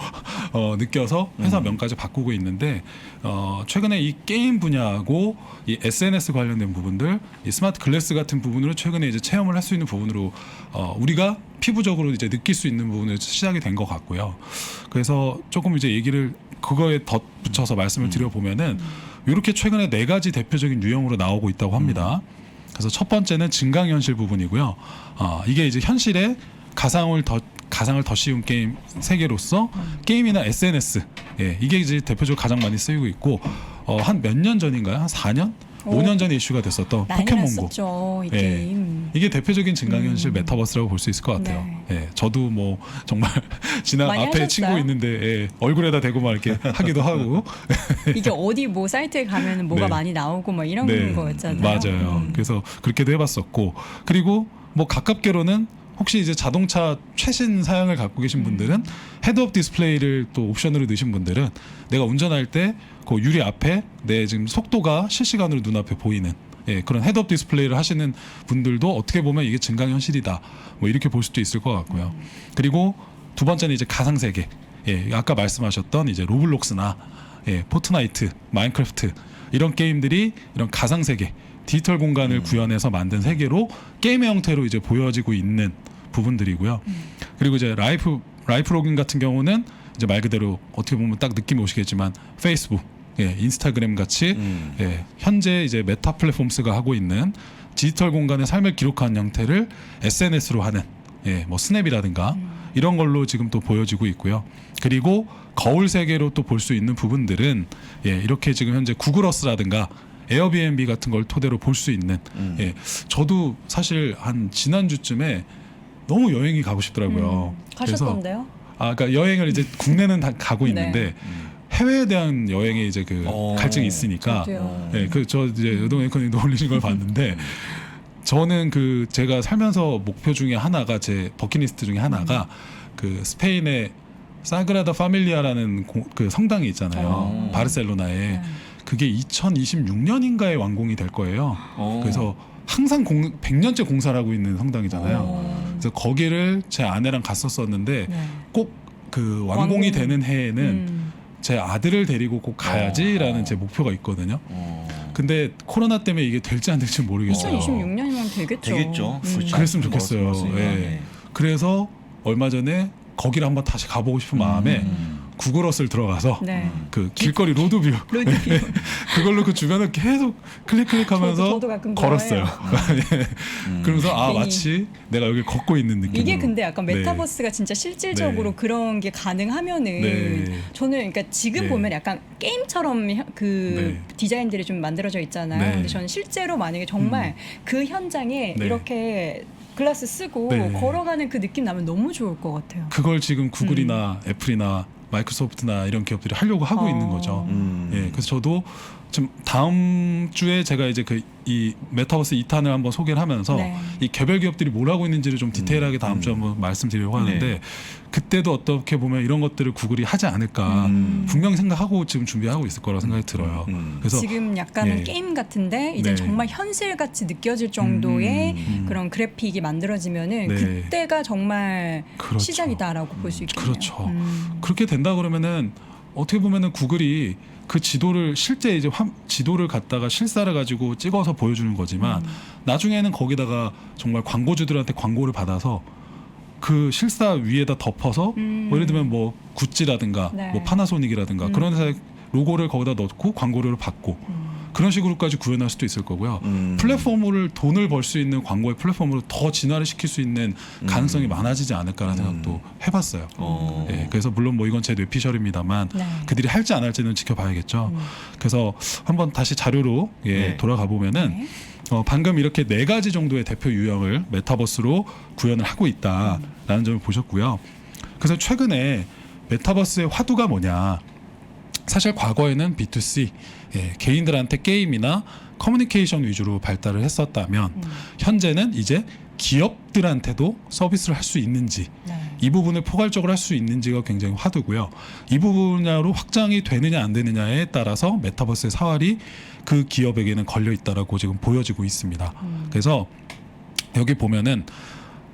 느껴서 회사 명까지 바꾸고 있는데 최근에 이 게임 분야하고 이 SNS 관련된 부분들, 이 스마트 글래스 같은 부분으로 최근에 이제 체험을 할 수 있는 부분으로 우리가 피부적으로 이제 느낄 수 있는 부분으로 시작이 된 것 같고요. 그래서 조금 이제 얘기를 그거에 덧붙여서 말씀을 드려보면은 이렇게 최근에 4가지 대표적인 유형으로 나오고 있다고 합니다. 그래서 첫 번째는 증강현실 부분이고요. 이게 이제 현실에 가상을 더 씌운 게임 세계로서 게임이나 SNS, 예, 이게 이제 대표적으로 가장 많이 쓰이고 있고 한 몇 년 전인가요? 한 4년? 5년 전에 이슈가 됐었던 난리 포켓몬고. 났었죠, 이 예. 게임. 이게 대표적인 증강현실 메타버스라고 볼 수 있을 것 같아요. 네. 예, 저도 뭐 정말 지난 많이 앞에 하셨어요? 친구 있는데 예, 얼굴에다 대고 막 이렇게 하기도 하고. 이게 어디 뭐 사이트에 가면 뭐가 네. 많이 나오고 막 이런 거였잖아요. 맞아요. 그래서 그렇게도 해봤었고 그리고 뭐 가깝게로는 혹시 이제 자동차 최신 사양을 갖고 계신 분들은 헤드업 디스플레이를 또 옵션으로 넣으신 분들은 내가 운전할 때 그 유리 앞에 내 지금 속도가 실시간으로 눈앞에 보이는 그런 헤드업 디스플레이를 하시는 분들도 어떻게 보면 이게 증강현실이다 뭐 이렇게 볼 수도 있을 것 같고요. 그리고 두 번째는 이제 가상세계. 아까 말씀하셨던 이제 로블록스나 포트나이트, 마인크래프트 이런 게임들이 이런 가상세계 디지털 공간을 구현해서 만든 세계로 게임의 형태로 이제 보여지고 있는 부분들이고요. 그리고 이제 라이프 로깅 같은 경우는 이제 말 그대로 어떻게 보면 딱 느낌이 오시겠지만 페이스북, 인스타그램 같이 현재 이제 메타 플랫폼스가 하고 있는 디지털 공간의 삶을 기록하는 형태를 SNS로 하는 뭐 스냅이라든가 이런 걸로 지금 또 보여지고 있고요. 그리고 거울 세계로 또 볼 수 있는 부분들은 이렇게 지금 현재 구글어스라든가 에어비앤비 같은 걸 토대로 볼 수 있는 저도 사실 한 지난주쯤에 너무 여행이 가고 싶더라고요. 가셨던데요? 그러니까 여행을 이제 국내는 다 가고 네. 있는데 해외에 대한 여행에 이제 그 갈증이 있으니까 저도요. 저 이제 여동 앵커님도 올리신 걸 봤는데 저는 그 제가 살면서 목표 중에 하나가 제 버킷리스트 중에 하나가 그 스페인의 사그라다 파밀리아라는 그 성당이 있잖아요. 바르셀로나에. 그게 2026년인가에 완공이 될 거예요. 그래서 항상 100년째 공사를 하고 있는 성당이잖아요. 그래서 거기를 제 아내랑 갔었었는데 꼭 그 완공이 되는 해에는 제 아들을 데리고 꼭 가야지라는 제 목표가 있거든요. 근데 코로나 때문에 이게 될지 안 될지 모르겠어요. 2026년이면 되겠죠. 되겠죠. 그렇죠. 그랬으면 좋겠어요. 맞습니다. 그래서 얼마 전에 거기를 한번 다시 가보고 싶은 마음에 구글어스를 들어가서 네. 그 길거리 로드뷰 로드뷰. 그걸로 그 주변을 계속 클릭하면서 저도 가끔 걸었어요. 예. 그러면서 아 괜히. 마치 내가 여기 걷고 있는 느낌. 이게 근데 약간 네. 메타버스가 진짜 실질적으로 네. 그런 게 가능하면은 네. 저는 그러니까 지금 네. 보면 약간 게임처럼 그 네. 디자인들이 좀 만들어져 있잖아요. 네. 근데 저는 실제로 만약에 정말 그 현장에 네. 이렇게 글라스 쓰고 네. 걸어가는 그 느낌 나면 너무 좋을 것 같아요. 그걸 지금 구글이나 애플이나 마이크로소프트나 이런 기업들이 하려고 하고 있는 거죠. 예, 그래서 저도 지금 다음 주에 제가 이제 그 이 메타버스 2탄을 한번 소개를 하면서 네. 이 개별 기업들이 뭘 하고 있는지를 좀 디테일하게 다음 주에 한번 말씀드리려고 하는데 네. 그때도 어떻게 보면 이런 것들을 구글이 하지 않을까 분명히 생각하고 지금 준비하고 있을 거라고 생각이 들어요. 그래서 지금 약간은 예. 게임 같은데 이제 네. 정말 현실같이 느껴질 정도의 그런 그래픽이 만들어지면은 네. 그때가 정말 그렇죠. 시작이다라고 볼 수 있겠네요. 그렇죠. 그렇게 된다 그러면은 어떻게 보면은 구글이 그 지도를 실제 이제 지도를 갖다가 실사를 가지고 찍어서 보여주는 거지만 나중에는 거기다가 정말 광고주들한테 광고를 받아서 그 실사 위에다 덮어서 뭐 예를 들면 뭐 구찌라든가 네. 뭐 파나소닉이라든가 그런 회사의 로고를 거기다 넣고 광고료를 받고 그런 식으로까지 구현할 수도 있을 거고요. 플랫폼을 돈을 벌 수 있는 광고의 플랫폼으로 더 진화를 시킬 수 있는 가능성이 많아지지 않을까라는 생각도 해봤어요. 예, 그래서 물론 뭐 이건 제 뇌피셜입니다만 네. 그들이 할지 안 할지는 지켜봐야겠죠. 그래서 한번 다시 자료로 네. 돌아가 보면은 네. 방금 이렇게 4가지 정도의 대표 유형을 메타버스로 구현을 하고 있다라는 점을 보셨고요. 그래서 최근에 메타버스의 화두가 뭐냐? 사실 과거에는 B2C 개인들한테 게임이나 커뮤니케이션 위주로 발달을 했었다면 현재는 이제 기업들한테도 서비스를 할 수 있는지 네. 이 부분을 포괄적으로 할 수 있는지가 굉장히 화두고요. 이 분야로 확장이 되느냐 안 되느냐에 따라서 메타버스의 사활이 그 기업에게는 걸려 있다라고 지금 보여지고 있습니다. 그래서 여기 보면은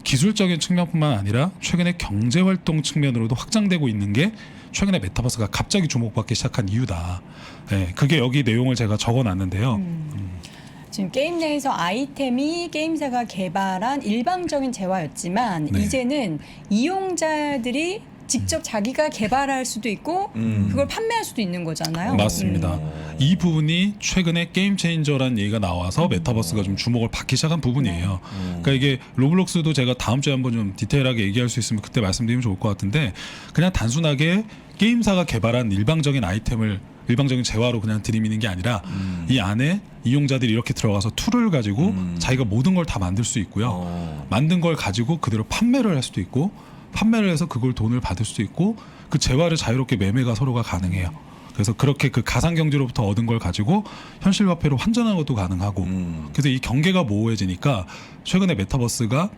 기술적인 측면뿐만 아니라 최근에 경제활동 측면으로도 확장되고 있는 게 최근에 메타버스가 갑자기 주목받기 시작한 이유다. 네, 그게 여기 내용을 제가 적어놨는데요. 지금 게임 내에서 아이템이 게임사가 개발한 일방적인 재화였지만 네. 이제는 이용자들이 직접 자기가 개발할 수도 있고 그걸 판매할 수도 있는 거잖아요. 맞습니다. 이 부분이 최근에 게임 체인저라는 얘기가 나와서 메타버스가 좀 주목을 받기 시작한 부분이에요. 그러니까 이게 로블록스도 제가 다음 주에 한번 좀 디테일하게 얘기할 수 있으면 그때 말씀드리면 좋을 것 같은데 그냥 단순하게 게임사가 개발한 일방적인 아이템을 일방적인 재화로 그냥 들이미는 게 아니라 이 안에 이용자들이 이렇게 들어가서 툴을 가지고 자기가 모든 걸 다 만들 수 있고요. 만든 걸 가지고 그대로 판매를 할 수도 있고 판매를 해서 그걸 돈을 받을 수도 있고 그 재화를 자유롭게 매매가 서로가 가능해요. 그래서 그렇게 그 가상 경제로부터 얻은 걸 가지고 현실 화폐로 환전하는 것도 가능하고 그래서 이 경계가 모호해지니까 최근에 메타버스가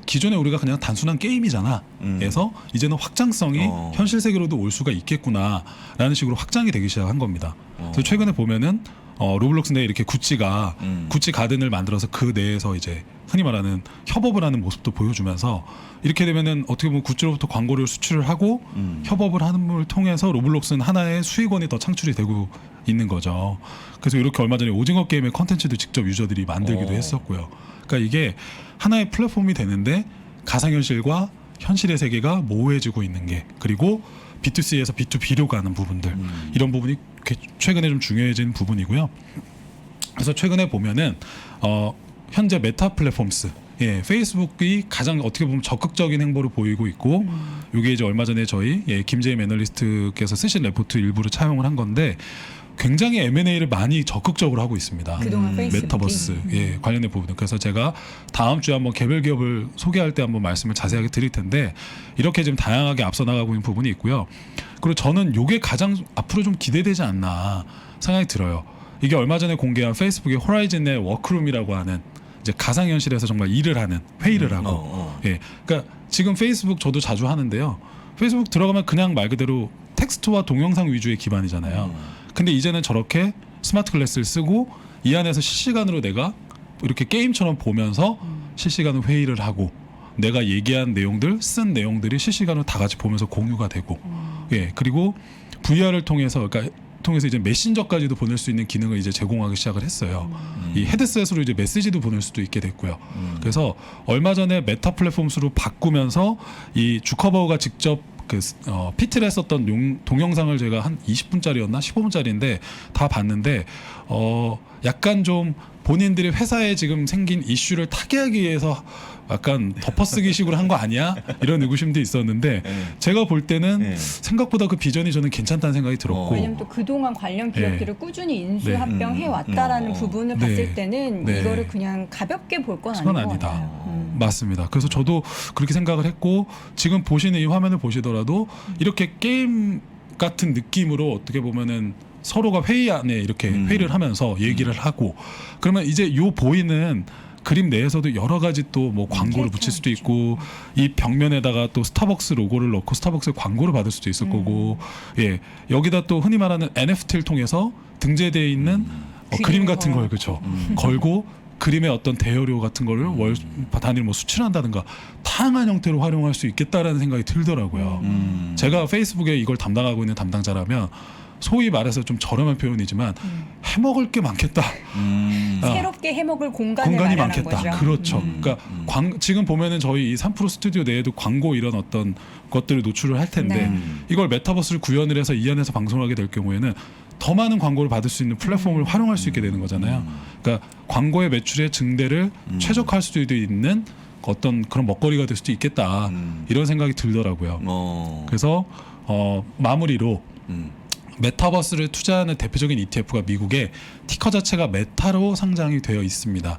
기존에 우리가 그냥 단순한 게임이잖아. 그래서 이제는 확장성이 현실 세계로도 올 수가 있겠구나라는 식으로 확장이 되기 시작한 겁니다. 그래서 최근에 보면은 로블록스 내에 이렇게 구찌가 구찌 가든을 만들어서 그 내에서 이제 흔히 말하는 협업을 하는 모습도 보여주면서 이렇게 되면은 어떻게 보면 구찌로부터 광고를 수출을 하고 협업을 하는 걸 통해서 로블록스는 하나의 수익원이 더 창출이 되고 있는 거죠. 그래서 이렇게 얼마 전에 오징어 게임의 컨텐츠도 직접 유저들이 만들기도 했었고요. 그러니까 이게 하나의 플랫폼이 되는데 가상현실과 현실의 세계가 모호해지고 있는 게 그리고 B2C에서 B2B로 가는 부분들 이런 부분이 최근에 좀 중요해진 부분이고요. 그래서 최근에 보면은 현재 메타 플랫폼스 페이스북이 가장 어떻게 보면 적극적인 행보를 보이고 있고 이게 이제 얼마 전에 저희 김재임 애널리스트께서 쓰신 레포트 일부를 차용을 한 건데 굉장히 M&A를 많이 적극적으로 하고 있습니다. 그동안 페이스북이 메타버스 관련된 부분. 그래서 제가 다음 주에 한번 개별 기업을 소개할 때 한번 말씀을 자세하게 드릴 텐데 이렇게 지금 다양하게 앞서 나가고 있는 부분이 있고요. 그리고 저는 이게 가장 앞으로 좀 기대되지 않나 생각이 들어요. 이게 얼마 전에 공개한 페이스북의 호라이즌의 워크룸이라고 하는 이제 가상현실에서 정말 일을 하는 회의를 하고 그러니까 지금 페이스북 저도 자주 하는데요. 페이스북 들어가면 그냥 말 그대로 텍스트와 동영상 위주의 기반이잖아요. 근데 이제는 저렇게 스마트 글래스를 쓰고 이 안에서 실시간으로 내가 이렇게 게임처럼 보면서 실시간으로 회의를 하고 내가 얘기한 내용들, 쓴 내용들이 실시간으로 다 같이 보면서 공유가 되고 그리고 VR을 통해서 이제 메신저까지도 보낼 수 있는 기능을 이제 제공하기 시작을 했어요. 이 헤드셋으로 이제 메시지도 보낼 수도 있게 됐고요. 그래서 얼마 전에 메타 플랫폼으로 바꾸면서 이 주커버그가 직접 PT를 했었던 동영상을 제가 한 20분짜리였나 15분짜리인데 다 봤는데 약간 좀 본인들이 회사에 지금 생긴 이슈를 타개하기 위해서 약간 덮어쓰기 식으로 한 거 아니야? 이런 의구심도 있었는데 제가 볼 때는 생각보다 그 비전이 저는 괜찮다는 생각이 들었고 왜냐면 또 그동안 관련 기업들을 꾸준히 인수합병해 왔다라는 부분을 네. 봤을 때는 네. 이거를 그냥 가볍게 볼 건 아닌 그건 것 아니다. 같아요. 맞습니다. 그래서 저도 그렇게 생각을 했고 지금 보시는 이 화면을 보시더라도 이렇게 게임 같은 느낌으로 어떻게 보면은 서로가 회의 안에 이렇게 회의를 하면서 얘기를 하고 그러면 이제 요 보이는 그림 내에서도 여러 가지 또 뭐 광고를 붙일 수도 있고 이 벽면에다가 또 스타벅스 로고를 넣고 스타벅스 광고를 받을 수도 있을 거고 예 여기다 또 흔히 말하는 NFT를 통해서 등재되어 있는 그림 같은 걸 그렇죠 걸고 그림의 어떤 대여료 같은 거를 월 단위로 뭐 수출한다든가 다양한 형태로 활용할 수 있겠다라는 생각이 들더라고요. 제가 페이스북에 이걸 담당하고 있는 담당자라면 소위 말해서 좀 저렴한 표현이지만 해먹을 게 많겠다. 새롭게 해먹을 공간이 많겠다. 거죠. 그렇죠. 그러니까 지금 보면은 저희 이 3프로 스튜디오 내에도 광고 이런 어떤 것들을 노출을 할 텐데 네. 이걸 메타버스를 구현을 해서 이 안에서 방송을 하게 될 경우에는 더 많은 광고를 받을 수 있는 플랫폼을 활용할 수 있게 되는 거잖아요. 그러니까 광고의 매출의 증대를 최적화할 수도 있는 어떤 그런 먹거리가 될 수도 있겠다. 이런 생각이 들더라고요. 그래서 마무리로 메타버스를 투자하는 대표적인 ETF가 미국의 티커 자체가 메타로 상장이 되어 있습니다.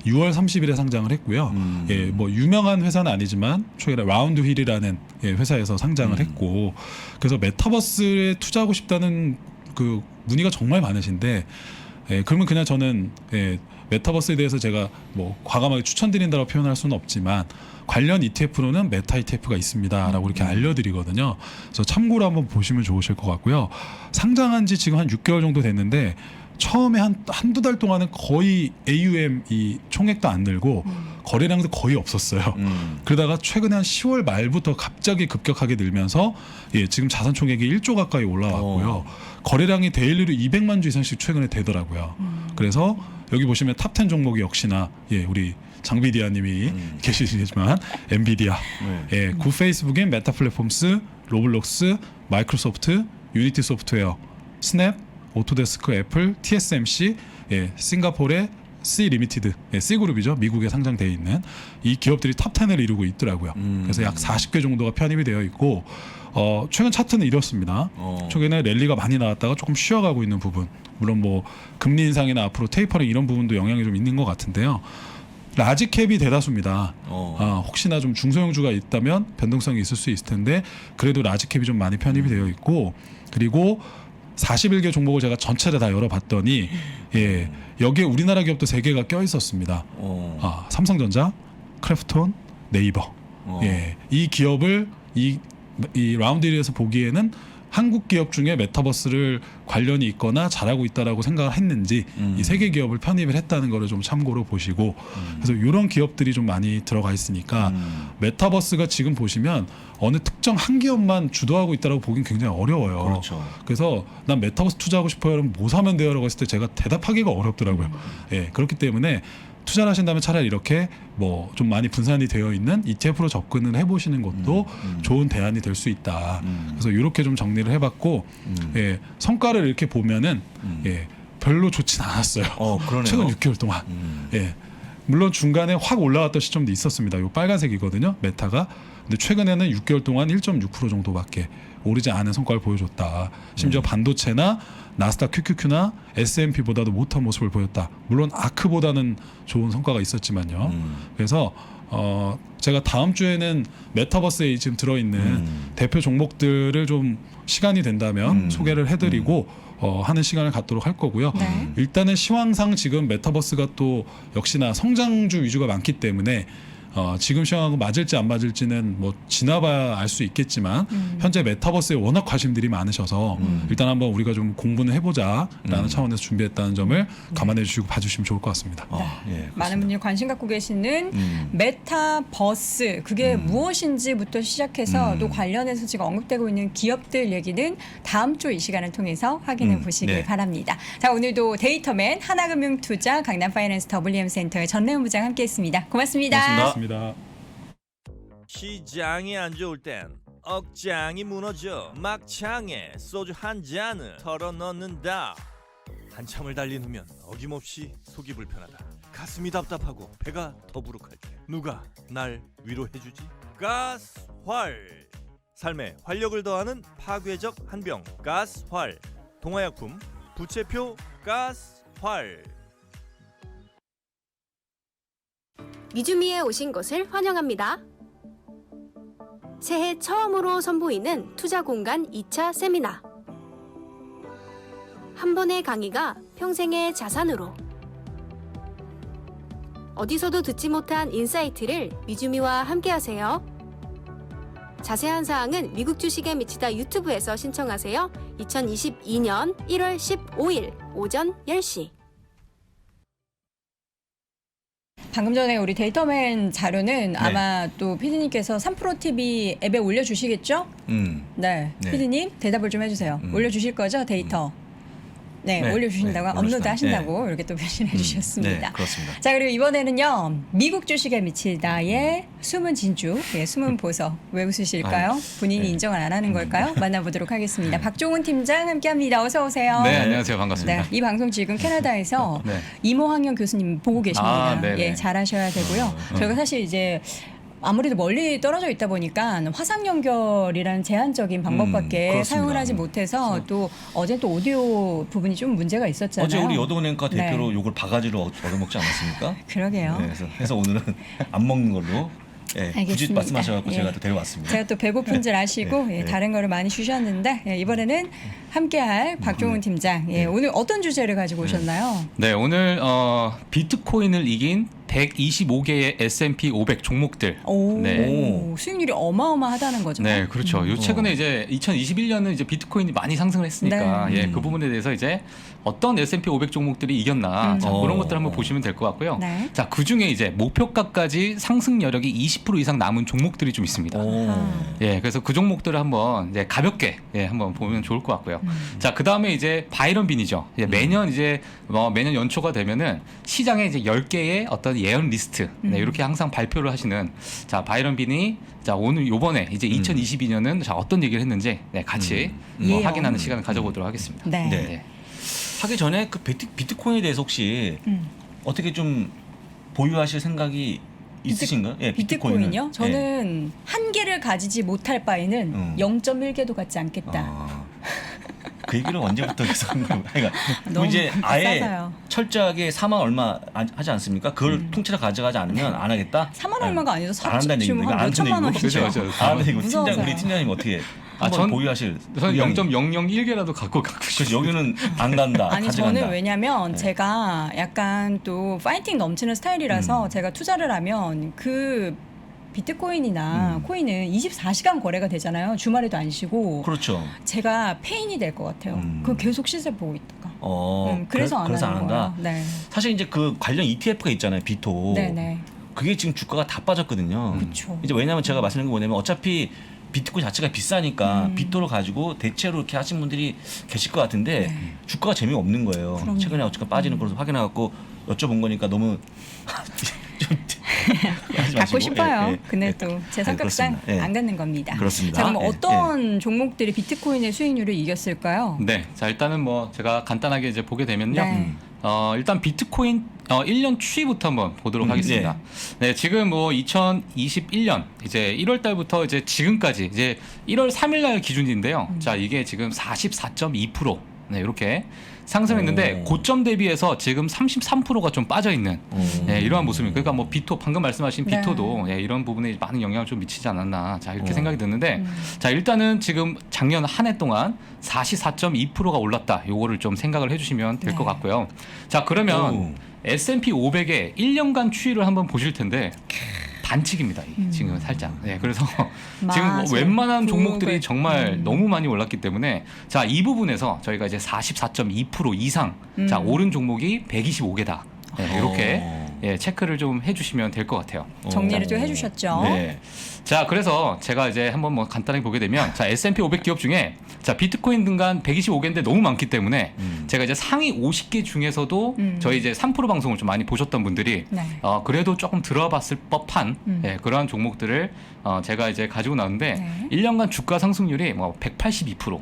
6월 30일에 상장을 했고요. 예, 뭐 유명한 회사는 아니지만 최근에 라운드 휠이라는 회사에서 상장을 했고 그래서 메타버스에 투자하고 싶다는 그 문의가 정말 많으신데 그러면 그냥 저는 메타버스에 대해서 제가 뭐 과감하게 추천드린다고 표현할 수는 없지만 관련 ETF로는 메타 ETF가 있습니다라고 이렇게 알려드리거든요. 그래서 참고로 한번 보시면 좋으실 것 같고요. 상장한 지 지금 한 6개월 정도 됐는데 처음에 한두 달 동안은 거의 AUM 이 총액도 안 늘고 거래량도 거의 없었어요. 그러다가 최근에 한 10월 말부터 갑자기 급격하게 늘면서 지금 자산 총액이 1조 가까이 올라왔고요. 거래량이 데일리로 200만 주 이상씩 최근에 되더라고요. 그래서 여기 보시면 탑10 종목이 역시나 우리 장비디아님이 계시지만 엔비디아, 구 페이스북인 메타 플랫폼스, 로블록스, 마이크로소프트, 유니티 소프트웨어, 스냅, 오토데스크, 애플, TSMC, 싱가포르의 C 리미티드, C그룹이죠. 미국에 상장되어 있는 이 기업들이 탑10을 이루고 있더라고요. 그래서 약 40개 정도가 편입이 되어 있고 최근 차트는 이렇습니다. 최근에 랠리가 많이 나왔다가 조금 쉬어가고 있는 부분, 물론 뭐 금리 인상이나 앞으로 테이퍼링 이런 부분도 영향이 좀 있는 것 같은데요. 라지캡이 대다수입니다. 혹시나 좀 중소형주가 있다면 변동성이 있을 수 있을 텐데 그래도 라지캡이 좀 많이 편입이 되어 있고 그리고 41개 종목을 제가 전체를 다 열어봤더니 여기에 우리나라 기업도 3개가 껴 있었습니다. 삼성전자, 크래프톤, 네이버. 이 기업을 이 라운드힐에서 보기에는 한국 기업 중에 메타버스를 관련이 있거나 잘하고 있다라고 생각을 했는지 이 3개 기업을 편입을 했다는 거를 좀 참고로 보시고 그래서 이런 기업들이 좀 많이 들어가 있으니까 메타버스가 지금 보시면 어느 특정 한 기업만 주도하고 있다라고 보긴 굉장히 어려워요. 그렇죠. 그래서 난 메타버스 투자하고 싶어요. 그럼 뭐 사면 돼요라고 했을 때 제가 대답하기가 어렵더라고요. 그렇기 때문에 투자를 하신다면 차라리 이렇게 뭐 좀 많이 분산이 되어 있는 ETF로 접근을 해보시는 것도 좋은 대안이 될 수 있다. 그래서 이렇게 좀 정리를 해봤고 성과를 이렇게 보면은 별로 좋진 않았어요. 그러네요. 최근 6개월 동안. 물론 중간에 확 올라왔던 시점도 있었습니다. 요 빨간색이거든요. 메타가. 근데 최근에는 6개월 동안 1.6% 정도밖에 오르지 않은 성과를 보여줬다. 심지어 반도체나 나스닥 QQQ나 S&P보다도 못한 모습을 보였다. 물론 아크보다는 좋은 성과가 있었지만요. 그래서 제가 다음 주에는 메타버스에 지금 들어있는 대표 종목들을 좀 시간이 된다면 소개를 해드리고 하는 시간을 갖도록 할 거고요. 일단은 시황상 지금 메타버스가 또 역시나 성장주 위주가 많기 때문에 지금 시황하고 맞을지 안 맞을지는 뭐 지나봐야 알 수 있겠지만 현재 메타버스에 워낙 관심들이 많으셔서 일단 한번 우리가 좀 공부는 해보자라는 차원에서 준비했다는 점을 감안해 주시고 봐주시면 좋을 것 같습니다. 많은 분들이 관심 갖고 계시는 메타버스 그게 무엇인지부터 시작해서 또 관련해서 지금 언급되고 있는 기업들 얘기는 다음 주 이 시간을 통해서 확인해 보시길 바랍니다. 자, 오늘도 데이터맨 하나금융투자 강남파이낸스 WM센터의 전래훈 부장 함께했습니다. 고맙습니다. 고맙습니다. 시장이 안 좋을 땐 억장이 무너져 막창에 소주 한 잔을 털어 넣는다. 한참을 달린 후면 어김없이 속이 불편하다. 가슴이 답답하고 배가 더부룩할 때 누가 날 위로해주지? 가스활. 삶에 활력을 더하는 파괴적 한병 가스활. 동화약품 부채표 가스활. 미주미에 오신 것을 환영합니다. 새해 처음으로 선보이는 투자공간 2차 세미나. 한 번의 강의가 평생의 자산으로. 어디서도 듣지 못한 인사이트를 미주미와 함께하세요. 자세한 사항은 미국 주식에 미치다 유튜브에서 신청하세요. 2022년 1월 15일 오전 10시. 방금 전에 우리 데이터맨 자료는 아마 또 PD님께서 3프로TV 앱에 올려주시겠죠? 네. 네. PD님 대답을 좀 해주세요. 올려주실 거죠? 데이터. 네, 네. 올려주신다고 네, 업로드 올려주신다. 하신다고 이렇게 또 표시해 주셨습니다. 네, 그렇습니다. 자, 그리고 이번에는요, 미국 주식에 미치다의 숨은 진주, 예, 숨은 보석. 왜 웃으실까요? 본인이 네. 인정을 안 하는 걸까요? 만나보도록 하겠습니다. 박종훈 팀장 함께합니다. 어서 오세요. 네, 안녕하세요. 반갑습니다. 네, 이 방송 지금 캐나다에서 네. 이모학연 교수님 보고 계십니다. 아, 네네. 예, 잘하셔야 되고요. 저희가 사실 이제 아무래도 멀리 떨어져 있다 보니까 화상 연결이라는 제한적인 방법밖에 그렇습니다. 사용을 하지 못해서 또 어제 또 오디오 부분이 좀 문제가 있었잖아요. 어제 우리 여도은행과 대표로 네. 욕을 바가지로 얻어먹지 않았습니까? 그러게요. 네, 그래서 오늘은 안 먹는 걸로 굳이 알겠습니다. 말씀하셔서 예. 제가 또 데려왔습니다. 제가 또 배고픈 줄 아시고 네, 예, 네. 다른 거를 많이 주셨는데 예, 이번에는 함께할 박종훈 팀장. 예, 오늘 어떤 주제를 가지고 오셨나요? 네, 오늘 비트코인을 이긴 125개의 S&P 500 종목들. 오, 네. 수익률이 어마어마하다는 거죠. 네, 그렇죠. 요 최근에 이제 2021년은 이제 비트코인이 많이 상승을 했으니까 네. 예, 그 부분에 대해서 이제 어떤 S&P 500 종목들이 이겼나 자, 그런 것들 한번 보시면 될 것 같고요. 네. 자, 그 중에 이제 목표가까지 상승 여력이 20% 이상 남은 종목들이 좀 있습니다. 예, 그래서 그 종목들을 한번 이제 가볍게 한번 보면 좋을 것 같고요. 자, 그 다음에 이제 바이런 빈이죠. 매년 이제 매년 연초가 되면은 시장에 이제 10개의 어떤 예언 리스트 이렇게 항상 발표를 하시는 자 바이런 빈이 자 오늘 요번에 이제 2022년은 자 어떤 얘기를 했는지 같이 예언. 확인하는 시간을 가져보도록 하겠습니다. 네. 네. 하기 전에 그 비트코인에 대해서 혹시 어떻게 좀 보유하실 생각이 있으신가요? 예, 비트코인이요? 비트코인은. 저는 한 개를 가지지 못할 바에는 0.1개도 갖지 않겠다. 그 얘기를 언제부터 계속 한 거예요? 그러니까 너무 이제 아예 비싸서요. 철저하게 4만 얼마 하지 않습니까? 그걸 통째로 가져가지 않으면 안 하겠다? 4만 얼마가 아니죠. 안 한다는 지금 얘기입니다. 한 안 한다는 5천만 얘기고. 원이죠. 그렇죠. 안 한다는 얘기고. 무서워서요. 우리 팀장님 어떻게 한번 전- 보유하실 저는 의향이- 0.001개라도 갖고 가고 그래서 싶어요. 여기는 안 간다. 아니 가져간다. 저는 왜냐면 제가 약간 또 파이팅 넘치는 스타일이라서 제가 투자를 하면 그 비트코인이나 코인은 24시간 거래가 되잖아요. 주말에도 안 쉬고. 그렇죠. 제가 페인이 될 것 같아요. 그거 계속 시세 보고 있다가. 그래서 안 그래서 하는 안 거예요. 한다. 네. 사실 이제 그 관련 ETF가 있잖아요. 비토. 네네. 그게 지금 주가가 다 빠졌거든요. 그쵸. 이제 왜냐하면 제가 말씀드린 게 뭐냐면 어차피 비트코인 자체가 비싸니까 비토를 가지고 대체로 이렇게 하신 분들이 계실 것 같은데 주가가 재미가 없는 거예요. 그럼요. 최근에 어쨌든 빠지는 걸로 확인해갖고 여쭤본 거니까 너무 좀 하지 갖고 마시고. 싶어요. 예, 예. 근데 예. 또 제 성격상 그렇습니다. 예. 안 갖는 겁니다. 그렇습니다. 자, 그럼 예, 어떤 종목들이 비트코인의 수익률을 이겼을까요? 네, 자 일단은 뭐 제가 간단하게 이제 보게 되면요. 네. 일단 비트코인 1년 추이부터 한번 보도록 하겠습니다. 네, 지금 뭐 2021년 이제 1월 달부터 이제 지금까지 이제 1월 3일 날 기준인데요. 자, 이게 지금 44.2% 네, 이렇게 상승했는데 오. 고점 대비해서 지금 33%가 좀 빠져 있는 네, 이러한 모습입니다. 그러니까 뭐 비토 방금 말씀하신 네. 비토도 이런 부분에 많은 영향을 좀 미치지 않았나. 자, 이렇게 생각이 드는데 자, 일단은 지금 작년 한 해 동안 44.2%가 올랐다. 요거를 좀 생각을 해 주시면 될 것 네. 같고요. 자, 그러면 오. S&P 500의 1년간 추이를 한번 보실 텐데 반칙입니다. 지금 살짝. 네, 그래서 지금 뭐 맞아. 웬만한 그걸- 종목들이 정말 너무 많이 올랐기 때문에 자, 이 부분에서 저희가 이제 44.2% 이상 자, 오른 종목이 125개다. 네, 이렇게 예, 체크를 좀 해주시면 될 것 같아요. 정리를 좀 해주셨죠. 네. 자, 그래서 제가 이제 한번 뭐 간단하게 보게 되면, 자, S&P 500 기업 중에, 자, 비트코인 등간 125개인데 너무 많기 때문에, 제가 이제 상위 50개 중에서도 저희 이제 3프로 방송을 좀 많이 보셨던 분들이, 네. 그래도 조금 들어봤을 법한 예, 그러한 종목들을 제가 이제 가지고 나왔는데, 네. 1년간 주가 상승률이 뭐 182%.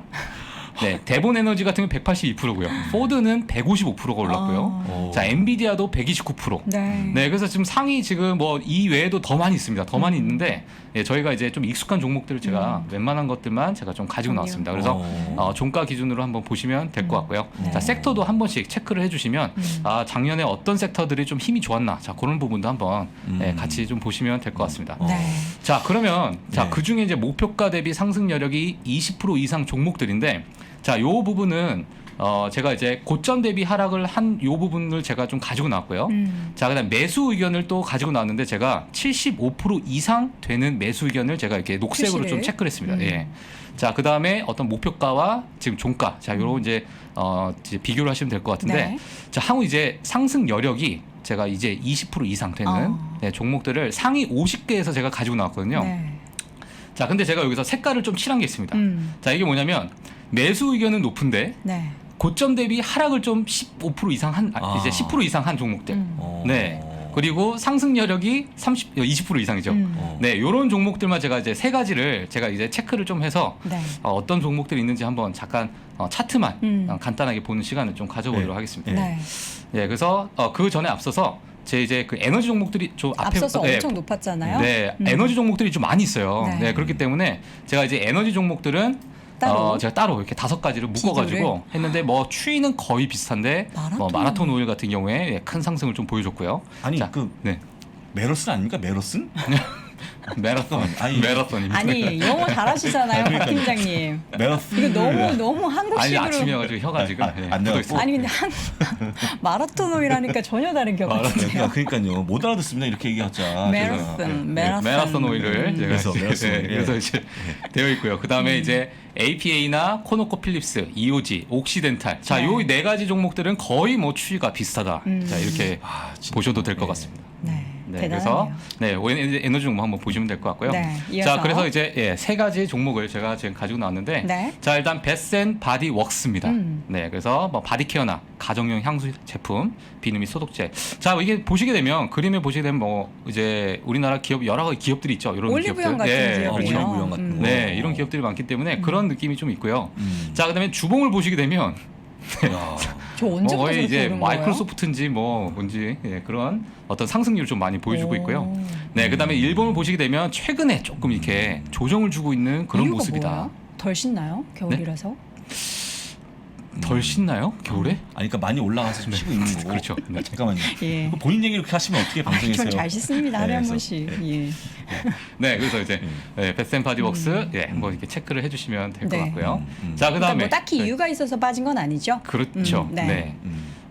네, 대본 에너지 같은 경우 182%고요. 포드는 155%가 올랐고요. 자, 엔비디아도 129%. 네. 네, 그래서 지금 상위 지금 뭐 이 외에도 더 많이 있습니다. 더 많이 있는데 예, 저희가 이제 좀 익숙한 종목들을 제가 웬만한 것들만 제가 좀 가지고 나왔습니다. 그래서 종가 기준으로 한번 보시면 될 것 같고요. 네. 자, 섹터도 한 번씩 체크를 해주시면 작년에 어떤 섹터들이 좀 힘이 좋았나, 자 그런 부분도 한번 예, 같이 좀 보시면 될 것 같습니다. 네. 자, 그러면 자, 네. 그 중에 이제 목표가 대비 상승 여력이 20% 이상 종목들인데, 자, 요 부분은 제가 이제 고점 대비 하락을 한 요 부분을 제가 좀 가지고 나왔고요. 자, 그다음 매수 의견을 또 가지고 나왔는데, 제가 75% 이상 되는 매수 의견을 제가 이렇게 녹색으로 표시를? 좀 체크를 했습니다. 예. 자, 그다음에 어떤 목표가와 지금 종가, 자, 요런 이제 비교를 하시면 될 것 같은데, 네. 자, 향후 이제 상승 여력이 제가 이제 20% 이상 되는 네, 종목들을 상위 50개에서 제가 가지고 나왔거든요. 네. 자, 근데 제가 여기서 색깔을 좀 칠한 게 있습니다. 자, 이게 뭐냐면 매수 의견은 높은데 네. 고점 대비 하락을 좀 15% 이상 한 이제 10% 이상 한 종목들. 네. 그리고 상승 여력이 20% 이상이죠. 네, 요런 종목들만 제가 이제 세 가지를 제가 이제 체크를 좀 해서 네. 어떤 종목들이 있는지 한번 잠깐 차트만 간단하게 보는 시간을 좀 가져보도록 네. 하겠습니다. 네. 네, 그래서 그 전에 앞서서 제 이제 그 에너지 종목들이 좀 앞에 앞서서 네, 엄청 높았잖아요. 네, 에너지 종목들이 좀 많이 있어요. 네. 네, 그렇기 때문에 제가 이제 에너지 종목들은 따로? 제가 따로 이렇게 5가지를 묶어가지고 했는데, 뭐 추이는 거의 비슷한데, 뭐 마라톤 오일 같은 경우에 예, 큰 상승을 좀 보여줬고요. 아니 자, 그 네. 메로슨 아닙니까? 메로슨? 마라톤, 아니, 마라톤입니다. 아니 영어 잘하시잖아요, 박 그러니까요. 팀장님. 메로슨. 이거 너무 아니 한국식으로. 아침이어가지고 혀가 지금 예, 안 굳어 돼갖고. 있어요. 아니 근데 마라톤 오일하니까 전혀 다른 기억 같은데요. 그러니까요. 못 알아듣습니다. 이렇게 얘기하자. 메로슨, 네, 마라톤 오일을 제가 그래서 이제, 메라톤 오일. 그래서 이제 되어 있고요. 그 다음에 이제 APA나 코노코필립스, EOG, 옥시덴탈. 자, 네. 요 4가지 종목들은 거의 뭐 추이가 비슷하다. 자, 이렇게 보셔도 될 것 같습니다. 네, 네, 대단하네요. 그래서 에너지 종목 한번 보시면 될 것 같고요. 네, 이어서. 자, 그래서 이제 세 가지 종목을 제가 지금 가지고 나왔는데, 네. 자, 일단 베스앤 바디 웍스입니다. 네, 그래서 뭐 바디케어나 가정용 향수 제품, 비누 및 소독제. 자, 이게 보시게 되면 그림을 보시게 되면 뭐 이제 우리나라 기업 여러 가지 기업들이 있죠. 이런 올리브영 기업들. 같은 기업이요. 그렇죠. 올리브영 같은 거. 네, 이런 기업들이 많기 때문에 그런 느낌이 좀 있고요. 자, 그다음에 주봉을 보시게 되면 저 뭐 언제부터 거의 그렇게 이제 오른 거예요? 마이크로소프트인지 뭐 뭔지 그런 어떤 상승률을 좀 많이 보여주고 오. 있고요. 네, 그다음에 일본을 보시게 되면 최근에 조금 이렇게 조정을 주고 있는 그런 이유가 모습이다. 뭐예요? 덜 신나요? 겨울이라서? 덜 신나요? 겨울에? 아니 그러니까 많이 올라가서 좀 쉬고 있는 거고. 그렇죠. 네. 잠깐만요. 예. 본인 얘기 이렇게 하시면 어떻게 방송에서요? 전잘 씻습니다. 하루에 한 그래서, 번씩. 예. 네, 그래서 이제 베스앤 바디웍스 한번 이렇게 체크를 해주시면 될 것 네. 같고요. 자, 그러니까 그다음에 뭐 딱히 네. 이유가 있어서 빠진 건 아니죠? 그렇죠. 네. 네.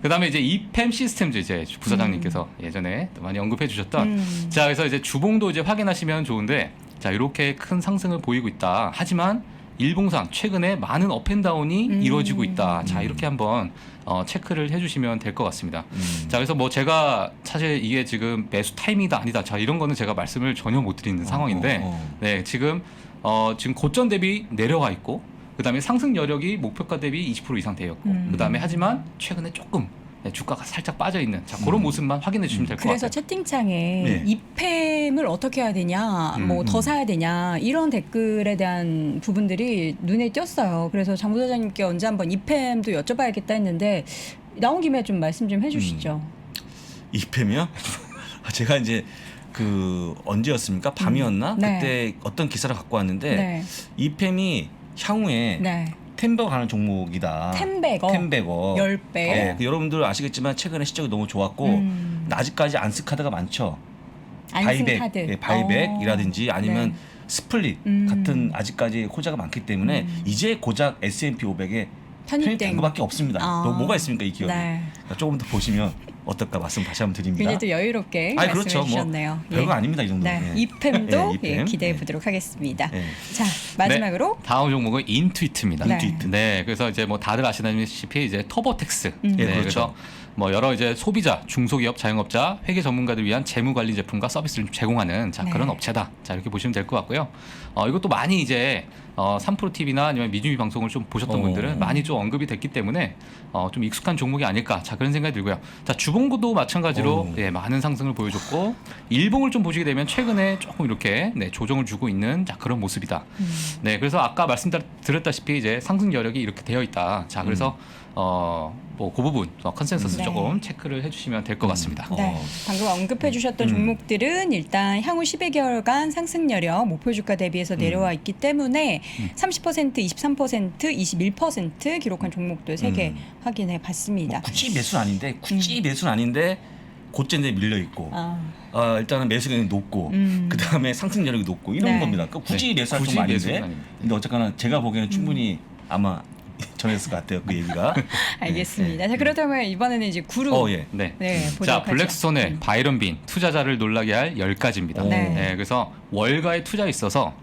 그다음에 이제 이팸 시스템즈 이제 부사장님께서 예전에 또 많이 언급해 주셨던 자, 그래서 이제 주봉도 이제 확인하시면 좋은데, 자, 이렇게 큰 상승을 보이고 있다. 하지만 일봉상 최근에 많은 업앤다운이 이루어지고 있다. 자, 이렇게 한번 체크를 해주시면 될 것 같습니다. 자, 그래서 뭐 제가 사실 이게 지금 매수 타이밍이다 아니다. 자, 이런 거는 제가 말씀을 전혀 못 드리는 상황인데, 네, 지금 고점 대비 내려와 있고, 그다음에 상승 여력이 목표가 대비 20% 이상 되었고, 그다음에 하지만 최근에 조금 주가가 살짝 빠져 있는 자, 그런 모습만 확인해 주시면 될 것 그래서 같아요. 채팅창에 네. 이팸을 어떻게 해야 되냐, 뭐 더 사야 되냐 이런 댓글에 대한 부분들이 눈에 띄었어요. 그래서 장 부사장님께 언제 한번 이팸도 여쭤봐야겠다 했는데 나온 김에 좀 말씀 좀 해주시죠. 이팸이요? 제가 이제 그 언제였습니까? 밤이었나? 네. 그때 어떤 기사를 갖고 왔는데 네. 이팸이 향후에 네. 템버거 가는 종목이다. 템베거. 10배. 10배. 네, 여러분들 아시겠지만 최근에 시적이 너무 좋았고 아직까지 안스 카드가 많죠. 바이백, 카드. 예, 바이백이라든지 아니면 네. 스플릿 같은 아직까지 호재가 많기 때문에 이제 고작 S&P 500에 편입된 편입된 것밖에 없습니다. 또 뭐가 있습니까 이 기업이? 네. 그러니까 조금 더 보시면 어떨까 말씀 다시 한번 드립니다. 굉장히 또 여유롭게 아니, 말씀해 그렇죠. 뭐 주셨네요. 별거 아닙니다, 이 정도는. 네, 예. 이팸도 예, 이팸. 기대해 예. 보도록 하겠습니다. 예. 자, 마지막으로 다음 종목은 인투이트입니다. 네. 인투이트. 네, 그래서 이제 뭐 다들 아시다시피 이제 터보텍스. 음. 네, 예, 그렇죠. 그래서 뭐 여러 이제 소비자, 중소기업, 자영업자, 회계 전문가들 위한 재무 관리 제품과 서비스를 제공하는 자 네. 그런 업체다. 자 이렇게 보시면 될 것 같고요. 이것도 많이 이제 3프로 TV나 아니면 미주미 방송을 좀 보셨던 분들은 많이 좀 언급이 됐기 때문에 좀 익숙한 종목이 아닐까. 자 그런 생각이 들고요. 자 주봉구도 마찬가지로 예, 많은 상승을 보여줬고 일봉을 좀 보시게 되면 최근에 조금 이렇게 네, 조정을 주고 있는 자 그런 모습이다. 네, 그래서 아까 말씀드렸다시피 이제 상승 여력이 이렇게 되어 있다. 자 그래서 뭐 그 부분 컨센서스 네. 조금 체크를 해주시면 될 것 같습니다. 네, 방금 언급해 주셨던 종목들은 일단 향후 10여개월간 상승 여력 목표 주가 대비해서 내려와 있기 때문에 30%, 23%, 21% 기록한 종목들 3개 확인해 봤습니다. 뭐 굳이 매수는 아닌데 매수는 아닌데 고점에 밀려 있고 아, 일단은 매수량이 높고 그 다음에 상승 여력이 높고 이런 네. 겁니다. 그러니까 굳이 네. 매수할 굳이 좀 매수는 아닌데 아닙니다. 근데 어쨌거나 제가 보기에는 충분히 아마 전했을 것 같아요. 그 얘기가. 알겠습니다. 자, 그렇다면 이번에는 이제 구루 예. 네. 네, 보도록 자 하죠. 블랙스톤의 바이런빈 투자자를 놀라게 할 10가지입니다. 네. 그래서 월가의 투자에 있어서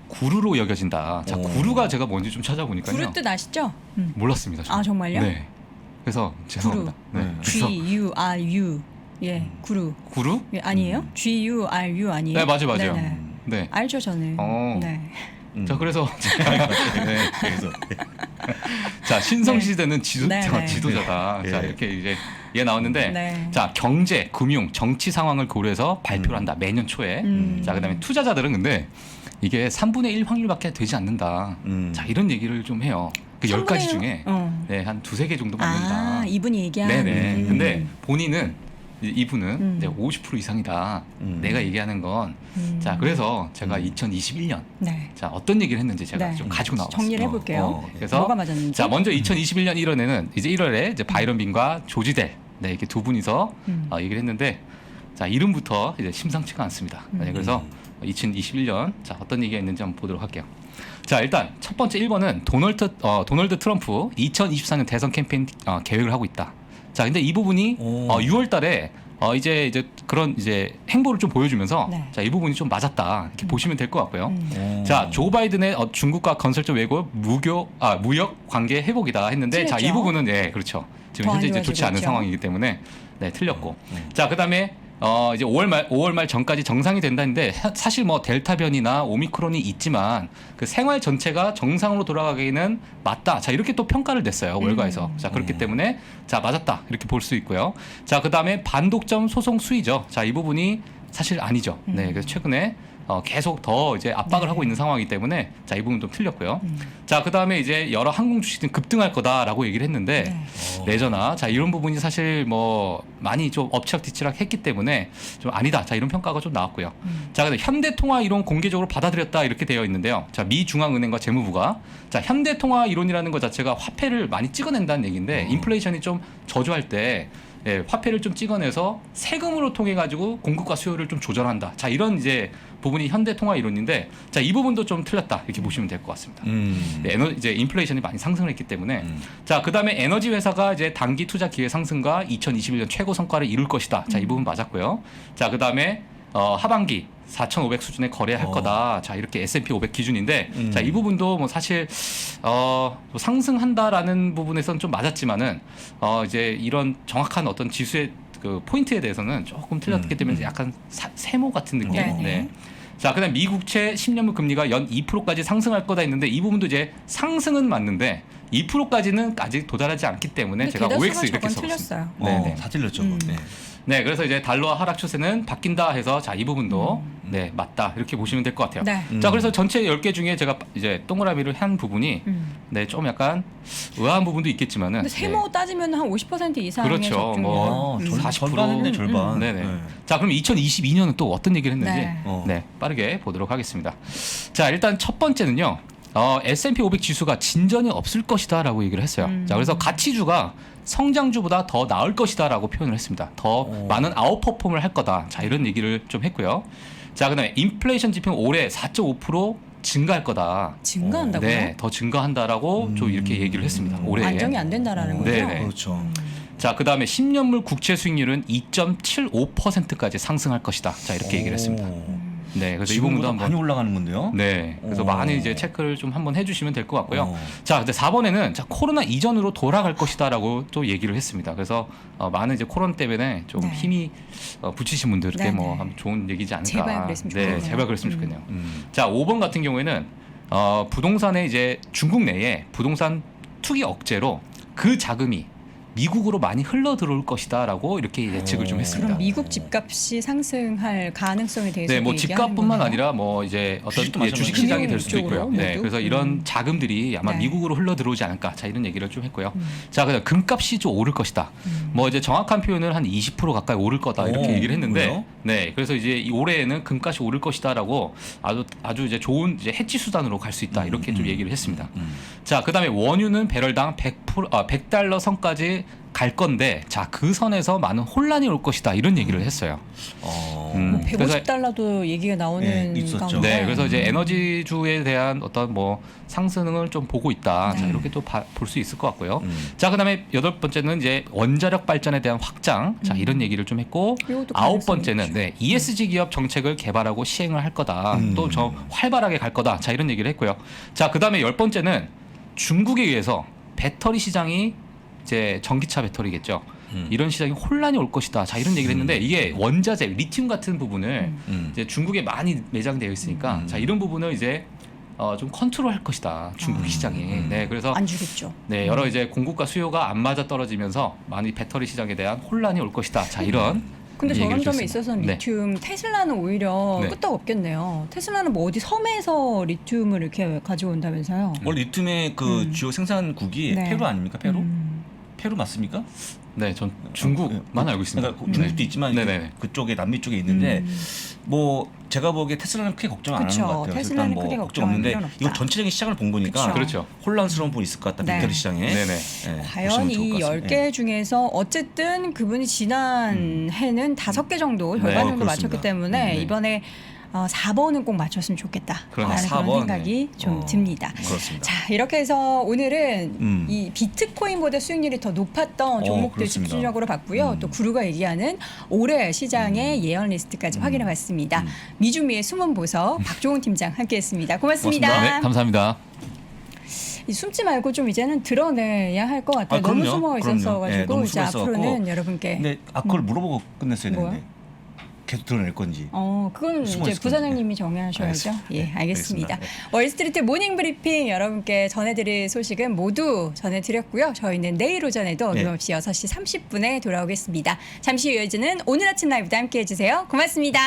구루로 여겨진다. 자 오. 구루가 제가 뭔지 좀 찾아보니까요. 구루 뜻 아시죠? 몰랐습니다. 저는. 아, 정말요? 네. 그래서 죄송합니다. 구루. 네. G 그래서 U R U 예, 구루 구루? 예, 아니에요? G U R U 아니에요? 네 맞아요. 네네. 네. 알죠 저는. 네. 자 그래서 네. 그래서 자 신성시대는 네, 네. 지도자다. 네. 자 이렇게 이제 얘 나왔는데 네. 자 경제, 금융, 정치 상황을 고려해서 발표를 한다 매년 초에. 자 그다음에 투자자들은 근데 이게 3분의 1 확률밖에 되지 않는다. 자 이런 얘기를 좀 해요. 그 10가지 3분의 1? 중에 네, 한 2-3개 정도 맞는다. 아, 이분이 얘기한. 네네. 근데 본인은 이분은 이제 50% 이상이다. 내가 얘기하는 건. 자 그래서 제가 2021년 네. 자 어떤 얘기를 했는지 제가 네. 좀 가지고 나왔습니다. 정리를 해볼게요. 그래서 뭐가 맞았는지. 자 먼저 2021년 1월에는 이제 1월에 이제 바이런빈과 조지델 네 이렇게 두 분이서 얘기를 했는데 자 이름부터 이제 심상치가 않습니다. 네, 그래서 2021년 자 어떤 얘기가 있는지 한번 보도록 할게요. 자 일단 첫 번째 1번은 도널드 트럼프 2024년 대선 캠페인 계획을 하고 있다. 자 근데 이 부분이 6월달에 이제 그런 이제 행보를 좀 보여주면서 네. 자 이 부분이 좀 맞았다 이렇게 보시면 될 것 같고요. 자 조 바이든의 중국과 건설적 외교 무역 관계 회복이다 했는데 자 이 틀렸죠. 부분은 예 그렇죠. 지금 더 현재 안 이제 좋지 좋아지고 않은 있죠. 상황이기 때문에 네 틀렸고 자 그다음에 이제 5월 말 전까지 정상이 된다는데 사실 뭐 델타 변이나 오미크론이 있지만 그 생활 전체가 정상으로 돌아가기는 맞다. 자 이렇게 또 평가를 냈어요 월가에서. 자 그렇기 때문에 자 맞았다 이렇게 볼 수 있고요. 자 그다음에 반독점 소송 수위죠. 자 이 부분이 사실 아니죠. 네 그래서 최근에 계속 더 이제 압박을 하고 있는 상황이기 때문에 자 이 부분 좀 틀렸고요. 자 그다음에 이제 여러 항공 주식은 급등할 거다라고 얘기를 했는데 레저나 자 이런 부분이 사실 뭐 많이 좀 엎치락뒤치락 했기 때문에 좀 아니다. 자 이런 평가가 좀 나왔고요. 자 그다음 현대통화 이론 공개적으로 받아들였다 이렇게 되어 있는데요. 자 미 중앙은행과 재무부가 자 현대통화 이론이라는 것 자체가 화폐를 많이 찍어낸다는 얘기인데 인플레이션이 좀 저조할 때 예, 화폐를 좀 찍어내서 세금으로 통해 가지고 공급과 수요를 좀 조절한다. 자 이런 이제 부분이 현대 통화 이론인데 자 이 부분도 좀 틀렸다 이렇게 보시면 될 것 같습니다. 네, 이제 인플레이션이 많이 상승을 했기 때문에 자 그다음에 에너지 회사가 이제 단기 투자 기회 상승과 2021년 최고 성과를 이룰 것이다. 자 이 부분 맞았고요. 자 그다음에 하반기 4,500 수준에 거래할 거다. 자 이렇게 S&P 500 기준인데 자 이 부분도 뭐 사실 뭐 상승한다라는 부분에서는 좀 맞았지만은 이제 이런 정확한 어떤 지수의 그 포인트에 대해서는 조금 틀렸기 때문에 약간 세모 같은 느낌. 네네. 네. 자 그다음 미국채 10년물 금리가 연 2%까지 상승할 거다 했는데 이 부분도 이제 상승은 맞는데 2%까지는 아직 도달하지 않기 때문에 제가 OX 이렇게 썼습니다. 틀렸어요. 네네. 다 틀렸죠. 네. 네, 그래서 이제 달러와 하락 추세는 바뀐다 해서 자 이 부분도 네 맞다 이렇게 보시면 될 것 같아요. 네. 자 그래서 전체 10개 중에 제가 이제 동그라미를 한 부분이 네 좀 약간 의아한 부분도 있겠지만은 근데 세모 따지면 한 50% 이상의 그렇죠. 적중률. 뭐 40%. 절반 했네 절반. 네네. 자 그럼 2022년은 또 어떤 얘기를 했는지 네. 네 빠르게 보도록 하겠습니다. 자 일단 첫 번째는요. S&P 500 지수가 진전이 없을 것이다라고 얘기를 했어요. 자 그래서 가치주가 성장주보다 더 나을 것이다라고 표현을 했습니다. 더 많은 아웃퍼폼을 할 거다. 자 이런 얘기를 좀 했고요. 자 그다음에 인플레이션 지표 올해 4.5% 증가할 거다. 증가한다고요? 네, 더 증가한다라고 좀 이렇게 얘기를 했습니다. 올해 안정이 안 된다라는 거죠. 네네. 그렇죠. 자, 그다음에 10년물 국채 수익률은 2.75%까지 상승할 것이다. 자, 이렇게 얘기를 했습니다. 네, 그래서 이 부분도 지금보다 한번 많이 올라가는 건데요. 네, 그래서 오. 많이 이제 체크를 좀 한번 해주시면 될 것 같고요. 어. 자, 근데 4번에는 자, 코로나 이전으로 돌아갈 것이다라고 또 얘기를 했습니다. 그래서 많은 이제 코로나 때문에 좀 네. 힘이 붙이신 분들께 네, 뭐 네. 한번 좋은 얘기지 않을까. 제발 그랬으면 좋겠네요. 네, 제발 그랬으면 좋겠네요. 음. 자, 5번 같은 경우에는 부동산에 이제 중국 내에 부동산 투기 억제로 그 자금이 미국으로 많이 흘러 들어올 것이다라고 이렇게 예측을 좀 했습니다. 그럼 미국 집값이 상승할 가능성에 대해서 네, 뭐 집값뿐만 아니라 뭐 이제 어떤 주식도 마찬가지죠. 주식 시장이 될 수도 있고요. 금융 네, 쪽으로 그래서 모두? 이런 자금들이 아마 네. 미국으로 흘러 들어오지 않을까. 자, 이런 얘기를 좀 했고요. 자, 그다음 금값이 좀 오를 것이다. 뭐 이제 정확한 표현은 한 20% 가까이 오를 거다 이렇게 오, 얘기를 했는데, 그래요? 네, 그래서 이제 이 올해에는 금값이 오를 것이다라고 아주 이제 좋은 이제 해지 수단으로 갈 수 있다 이렇게 좀 얘기를 했습니다. 자, 그다음에 원유는 배럴당 100달러 선까지 갈 건데, 자, 그 선에서 많은 혼란이 올 것이다 이런 얘기를 했어요. 뭐 그래서 150달러도 얘기가 나오는 네, 있었죠. 가운데 네, 그래서 이제 에너지주에 대한 어떤 뭐 상승을 좀 보고 있다. 자, 네. 이렇게 또 볼 수 있을 것 같고요. 자, 그다음에 8번째는 이제 원자력 발전에 대한 확장. 자, 이런 얘기를 좀 했고, 이것도 9번째는 가능성이 네, ESG 기업 정책을 개발하고 시행을 할 거다. 또 저 활발하게 갈 거다. 자, 이런 얘기를 했고요. 자, 그다음에 10번째는 중국에 의해서 배터리 시장이 이제 전기차 배터리겠죠. 이런 시장이 혼란이 올 것이다. 자, 이런 얘기를 했는데 이게 원자재, 리튬 같은 부분을 이제 중국에 많이 매장되어 있으니까 자, 이런 부분을 이제 좀 컨트롤할 것이다. 중국 시장이. 네, 그래서 안 주겠죠. 네, 여러 이제 공급과 수요가 안 맞아 떨어지면서 많이 배터리 시장에 대한 혼란이 올 것이다. 자, 이런 근데 저런 얘기를 점에 줬습니다. 있어서는 네. 리튬 테슬라는 오히려 네. 끄떡없겠네요. 테슬라는 뭐 어디 섬에서 리튬을 이렇게 가지고 온다면서요? 원래 리튬의 그 주요 생산국이 네. 페루 아닙니까? 페루? 페루 맞습니까? 네, 전 중국만 알고 있습니다. 그러니까 중국도 있지만 네네. 그쪽에 남미 쪽에 있는데 뭐 제가 보기에 테슬라는 크게 걱정 안 하는 그쵸. 것 같아요. 테슬라는 일단 크게 뭐 걱정 걱정할 없는데 필요는 없다. 이거 전체적인 시장을 본 거니까 그쵸. 그렇죠. 혼란스러운 부분이 있을 것 같다. 네. 배터리 시장에. 네네. 네, 과연 보시면 좋을 이 것 같습니다. 10개 중에서 어쨌든 그분이 지난 해는 5개 정도 절반 네. 정도 그렇습니다. 맞췄기 때문에 네. 이번에 4번은 꼭 맞췄으면 좋겠다. 그러네요. 라는 4번, 그런 생각이 네. 좀 듭니다. 그렇습니다. 자, 이렇게 해서 오늘은 이 비트코인보다 수익률이 더 높았던 종목들 그렇습니다. 집중적으로 봤고요. 또 구루가 얘기하는 올해 시장의 예언 리스트까지 확인해봤습니다. 미주미의 숨은 보석 박종훈 팀장 함께했습니다. 고맙습니다. 네, 감사합니다. 이 숨지 말고 좀 이제는 드러내야 할 것 같아요. 아, 너무 그럼요. 숨어 그럼요. 있었어가지고 네, 너무 이제 숨어 있어갖고. 앞으로는 여러분께 근데 그걸 물어보고 끝냈어야 뭐요? 되는데 계속 드러낼 건지. 그건 숨어 이제 있을 부사장님이 정하셔야죠. 알겠습니다. 예, 네, 알겠습니다. 알겠습니다. 월스트리트 모닝 브리핑 여러분께 전해드릴 소식은 모두 전해드렸고요. 저희는 내일 오전에도 네. 어김없이 6시 30분에 돌아오겠습니다. 잠시 후 이어지는 오늘 아침 라이브도 함께해 주세요. 고맙습니다.